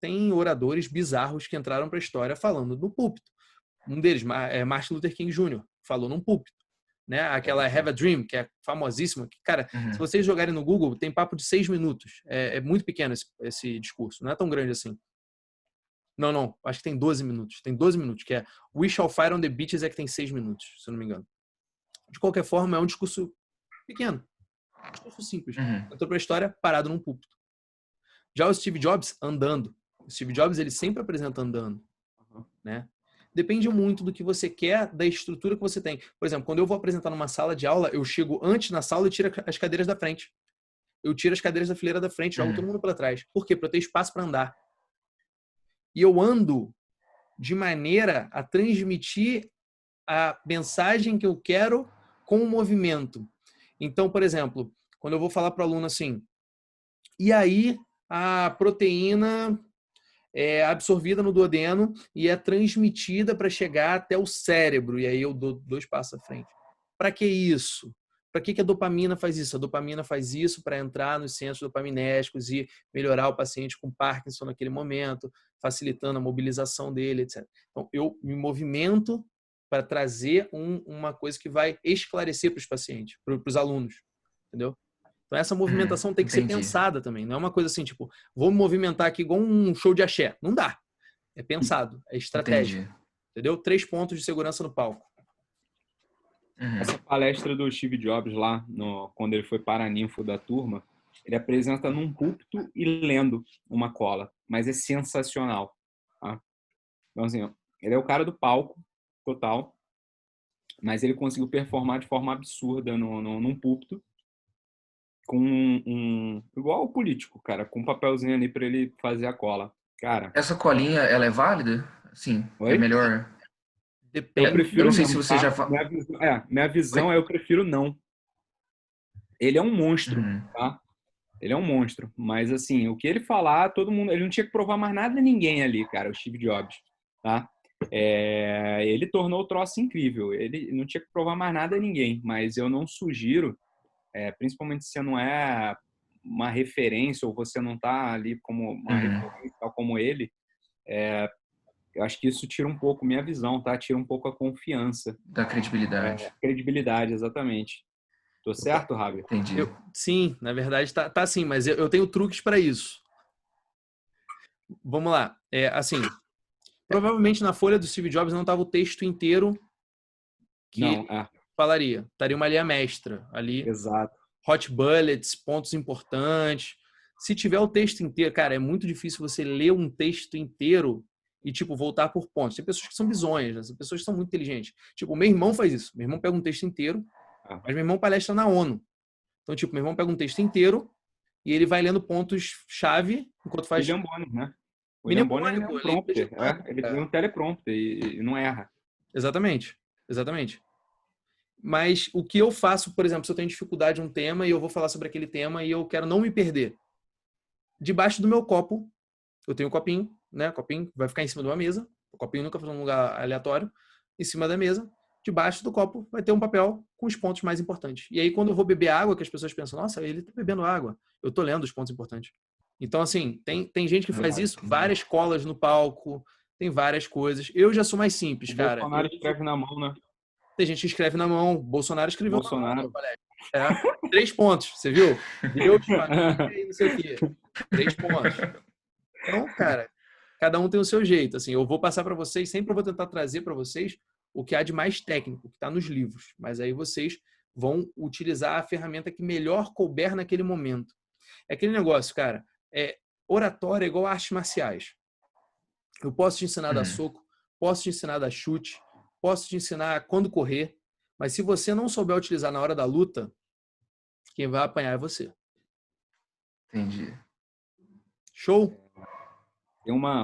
Speaker 1: tem oradores bizarros que entraram para a história falando no púlpito. Um deles, Martin Luther King Jr., falou num púlpito. Né? Aquela Have a Dream, que é famosíssima. Que, cara, se vocês jogarem no Google, tem papo de 6 minutos. É muito pequeno esse discurso. Não é tão grande assim. Não. Acho que tem 12 minutos. Tem 12 minutos, que é We Shall Fire on the Beaches, é que tem 6 minutos, se eu não me engano. De qualquer forma, é um discurso pequeno. Um discurso simples. Entrou pra história parado num púlpito. Já o Steve Jobs, andando. O Steve Jobs, ele sempre apresenta andando. Né? Depende muito do que você quer, da estrutura que você tem. Por exemplo, quando eu vou apresentar numa sala de aula, eu chego antes na sala e tiro as cadeiras da frente. Eu tiro as cadeiras da fileira da frente, jogo todo mundo para trás. Por quê? Para eu ter espaço para andar. E eu ando de maneira a transmitir a mensagem que eu quero com o movimento. Então, por exemplo, quando eu vou falar para o aluno assim, e aí a proteína é absorvida no duodeno e é transmitida para chegar até o cérebro. E aí eu dou 2 passos à frente. Para que isso? para que a dopamina faz isso? A dopamina faz isso para entrar nos centros dopaminérgicos e melhorar o paciente com Parkinson naquele momento, facilitando a mobilização dele, etc. Então, eu me movimento para trazer uma coisa que vai esclarecer para os pacientes, para os alunos, entendeu? Então, essa movimentação tem que ser
Speaker 4: Entendi.
Speaker 1: pensada também. Não é uma coisa assim, tipo, vou me movimentar aqui igual um show de axé. Não dá. É pensado, é estratégico.
Speaker 4: Entendi.
Speaker 1: Entendeu? 3 pontos de segurança no palco.
Speaker 3: Essa palestra do Steve Jobs lá, quando ele foi paraninfo da turma, ele apresenta num púlpito e lendo uma cola. Mas é sensacional. Tá? Então, assim, ele é o cara do palco, total. Mas ele conseguiu performar de forma absurda num púlpito, com igual o político, cara, com um papelzinho ali para ele fazer a cola. Cara,
Speaker 4: Essa colinha, ela é válida? Sim, é
Speaker 3: oi?
Speaker 4: melhor.
Speaker 3: Eu
Speaker 1: Depende.
Speaker 4: Eu
Speaker 3: prefiro
Speaker 4: não sei
Speaker 3: não,
Speaker 4: se você
Speaker 3: tá?
Speaker 4: já
Speaker 3: Minha visão
Speaker 4: Oi?
Speaker 3: é eu prefiro não. Ele é um monstro,
Speaker 4: Uhum.
Speaker 3: tá? Ele é um monstro. Mas, assim, o que ele falar, todo mundo... Ele não tinha que provar mais nada a ninguém ali, cara, o Steve Jobs, tá? Ele tornou o troço incrível. Ele não tinha que provar mais nada a ninguém. Mas eu não sugiro, principalmente se você não é uma referência ou você não tá ali como uma
Speaker 4: Uhum.
Speaker 3: referência, tal como ele, eu acho que isso tira um pouco minha visão, tá? Tira um pouco a confiança.
Speaker 4: Da credibilidade.
Speaker 3: Credibilidade, exatamente. Tô certo, Rabi?
Speaker 4: Entendi.
Speaker 1: Sim, na verdade tá assim, mas eu tenho truques para isso. Vamos lá. Assim, provavelmente na folha do Steve Jobs não estava o texto inteiro que
Speaker 3: Não,
Speaker 1: ele falaria. Estaria uma linha mestra ali.
Speaker 3: exato.
Speaker 1: Hot bullets, pontos importantes. Se tiver o texto inteiro, cara, é muito difícil você ler um texto inteiro e, tipo, voltar por pontos. Tem pessoas que são bizonhas, né? Tem pessoas que são muito inteligentes. Tipo, meu irmão faz isso. Meu irmão pega um texto inteiro, mas meu irmão palestra na ONU. Então, tipo, meu irmão pega um texto inteiro e ele vai lendo pontos-chave enquanto faz.
Speaker 3: William Bonner, né? William Bonner ele é
Speaker 1: Mnemônico,
Speaker 3: um
Speaker 1: ele
Speaker 3: prompter,
Speaker 1: legendando,
Speaker 3: ele tem
Speaker 1: cara.
Speaker 3: um teleprompter e não erra.
Speaker 1: Exatamente. Exatamente. Mas o que eu faço, por exemplo, se eu tenho dificuldade em um tema e eu vou falar sobre aquele tema e eu quero não me perder, debaixo do meu copo, eu tenho um copinho, né? O copinho vai ficar em cima de uma mesa. O copinho nunca foi num lugar aleatório. Em cima da mesa, debaixo do copo, vai ter um papel com os pontos mais importantes. E aí, quando eu vou beber água, que as pessoas pensam, nossa, ele tá bebendo água. Eu tô lendo os pontos importantes. Então, assim, tem gente que faz isso,
Speaker 4: Entendi.
Speaker 1: várias colas no palco, tem várias coisas. Eu já sou mais simples,
Speaker 3: O
Speaker 1: cara.
Speaker 3: Bolsonaro escreve na mão, né?
Speaker 1: Tem gente que escreve na mão. Bolsonaro
Speaker 3: O
Speaker 1: escreveu na mão, meu
Speaker 3: Bolsonaro.
Speaker 1: colega. 3 pontos, você viu? Deus, família e não sei o quê. 3 pontos. Então, cara, cada um tem o seu jeito. Assim, eu vou passar para vocês, sempre eu vou tentar trazer para vocês o que há de mais técnico, que está nos livros. Mas aí vocês vão utilizar a ferramenta que melhor couber naquele momento. É aquele negócio, cara. Oratória é igual a artes marciais. Eu posso te ensinar a dar
Speaker 4: Uhum.
Speaker 1: soco, posso te ensinar a dar chute, posso te ensinar quando correr, mas se você não souber utilizar na hora da luta, quem vai apanhar é você.
Speaker 4: Entendi.
Speaker 1: Show?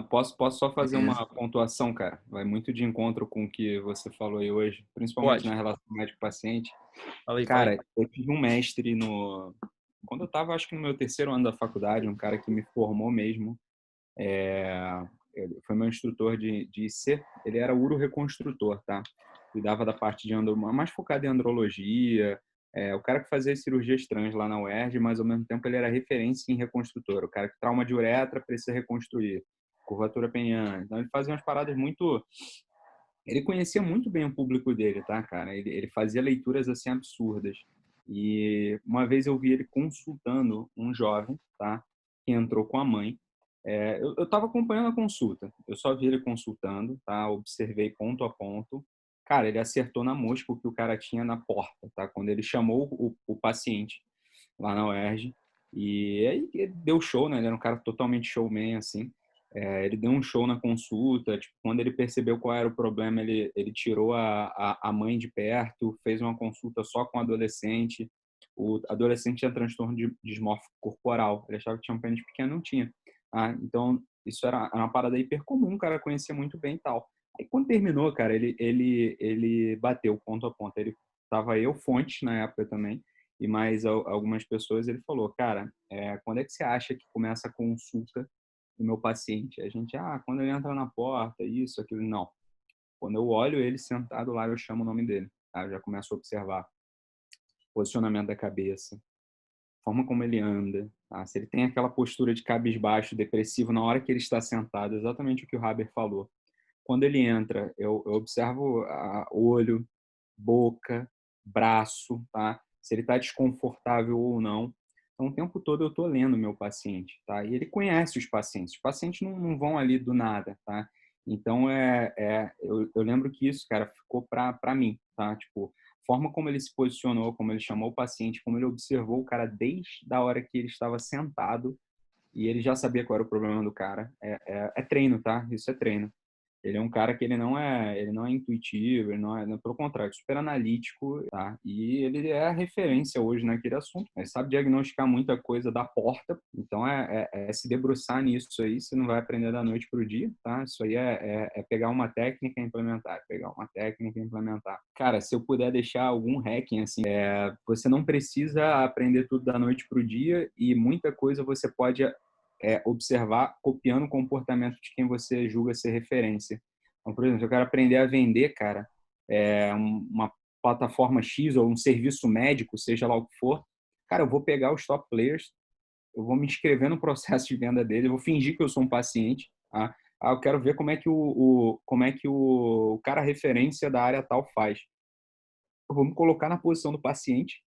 Speaker 3: Posso só fazer
Speaker 4: Beleza.
Speaker 3: uma pontuação, cara? Vai muito de encontro com o que você falou aí hoje, principalmente
Speaker 1: Pode.
Speaker 3: na relação médico-paciente.
Speaker 1: Fala aí, fala aí.
Speaker 3: Cara, eu tive um mestre quando eu estava, acho que no meu terceiro ano da faculdade, um cara que me formou mesmo. Ele foi meu instrutor de IC. Ele era uroreconstrutor, tá? Cuidava da parte de mais focado em andrologia. O cara que fazia cirurgias trans lá na UERJ, mas ao mesmo tempo ele era referência em reconstrutor. O cara que trauma de uretra precisa reconstruir, curvatura peniana. Então ele fazia umas paradas muito. Ele conhecia muito bem o público dele, tá, cara? Ele fazia leituras assim absurdas. E uma vez eu vi ele consultando um jovem, tá? Que entrou com a mãe. Eu estava acompanhando a consulta. Eu só vi ele consultando, tá? Observei ponto a ponto. Cara, ele acertou na mosca o que o cara tinha na porta, tá? Quando ele chamou o paciente lá na UERJ. E aí ele deu show, né? Ele era um cara totalmente showman, assim. Ele deu um show na consulta, tipo, quando ele percebeu qual era o problema, ele tirou a mãe de perto, fez uma consulta só com o adolescente. O adolescente tinha transtorno de dismórfico corporal, ele achava que tinha um pênis pequeno, não tinha. Então, isso era uma parada hiper comum, o cara conhecia muito bem e tal. Aí, quando terminou, cara, ele bateu ponto a ponto. Tava eu, Fontes, na época também, e mais algumas pessoas, ele falou, cara, quando é que você acha que começa a consulta do meu paciente? A gente, quando ele entra na porta, isso, aquilo. Não. Quando eu olho ele sentado lá, eu chamo o nome dele. Tá? Eu já começo a observar. posicionamento da cabeça, forma como ele anda, tá? Se ele tem aquela postura de cabisbaixo, depressivo, na hora que ele está sentado, exatamente o que o Haber falou. Quando ele entra, eu observo olho, boca, braço, tá? Se ele está desconfortável ou não. Então, o tempo todo eu estou lendo o meu paciente, tá? E ele conhece os pacientes. Os pacientes não vão ali do nada, tá? Então, eu lembro que isso, cara, ficou para mim, tá? Tipo, a forma como ele se posicionou, como ele chamou o paciente, como ele observou o cara desde a hora que ele estava sentado e ele já sabia qual era o problema do cara. É treino, tá? Isso é treino. Ele é um cara que ele não é intuitivo, pelo contrário, super analítico, tá? E ele é a referência hoje naquele assunto. Ele sabe diagnosticar muita coisa da porta, então é se debruçar nisso aí, você não vai aprender da noite para o dia, tá? Isso aí é pegar uma técnica e implementar, pegar uma técnica e implementar. Cara, se eu puder deixar algum hacking, assim, você não precisa aprender tudo da noite para o dia e muita coisa você pode observar copiando o comportamento de quem você julga ser referência. Então, por exemplo, eu quero aprender a vender, cara, uma plataforma X ou um serviço médico, seja lá o que for, cara, eu vou pegar os top players, eu vou me inscrever no processo de venda dele, eu vou fingir que eu sou um paciente, tá? Eu quero ver como é que o cara referência da área tal faz. Eu vou me colocar na posição do paciente,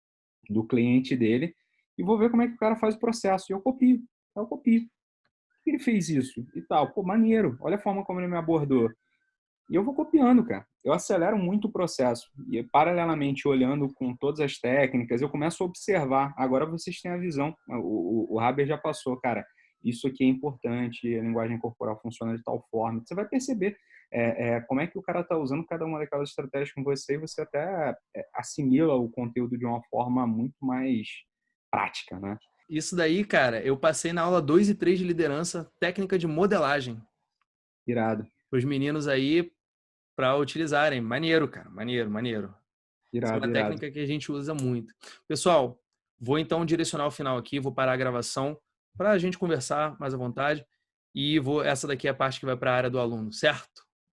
Speaker 3: do cliente dele, e vou ver como é que o cara faz o processo. E eu copio. Por que ele fez isso? E tal. Pô, maneiro. Olha a forma como ele me abordou. E eu vou copiando, cara. Eu acelero muito o processo. E, paralelamente, olhando com todas as técnicas, eu começo a observar. Agora vocês têm a visão. O Haber já passou, cara. Isso aqui é importante. A linguagem corporal funciona de tal forma. Você vai perceber como é que o cara está usando cada uma daquelas estratégias com você e você até assimila o conteúdo de uma forma muito mais prática, né?
Speaker 1: Isso daí, cara, eu passei na aula 2 e 3 de liderança, técnica de modelagem.
Speaker 3: Irado.
Speaker 1: Para os meninos aí para utilizarem. Maneiro, cara. Maneiro. Essa é uma técnica que a gente usa muito. Pessoal, vou então direcionar o final aqui, vou parar a gravação para a gente conversar mais à vontade. E essa daqui é a parte que vai para a área do aluno, certo?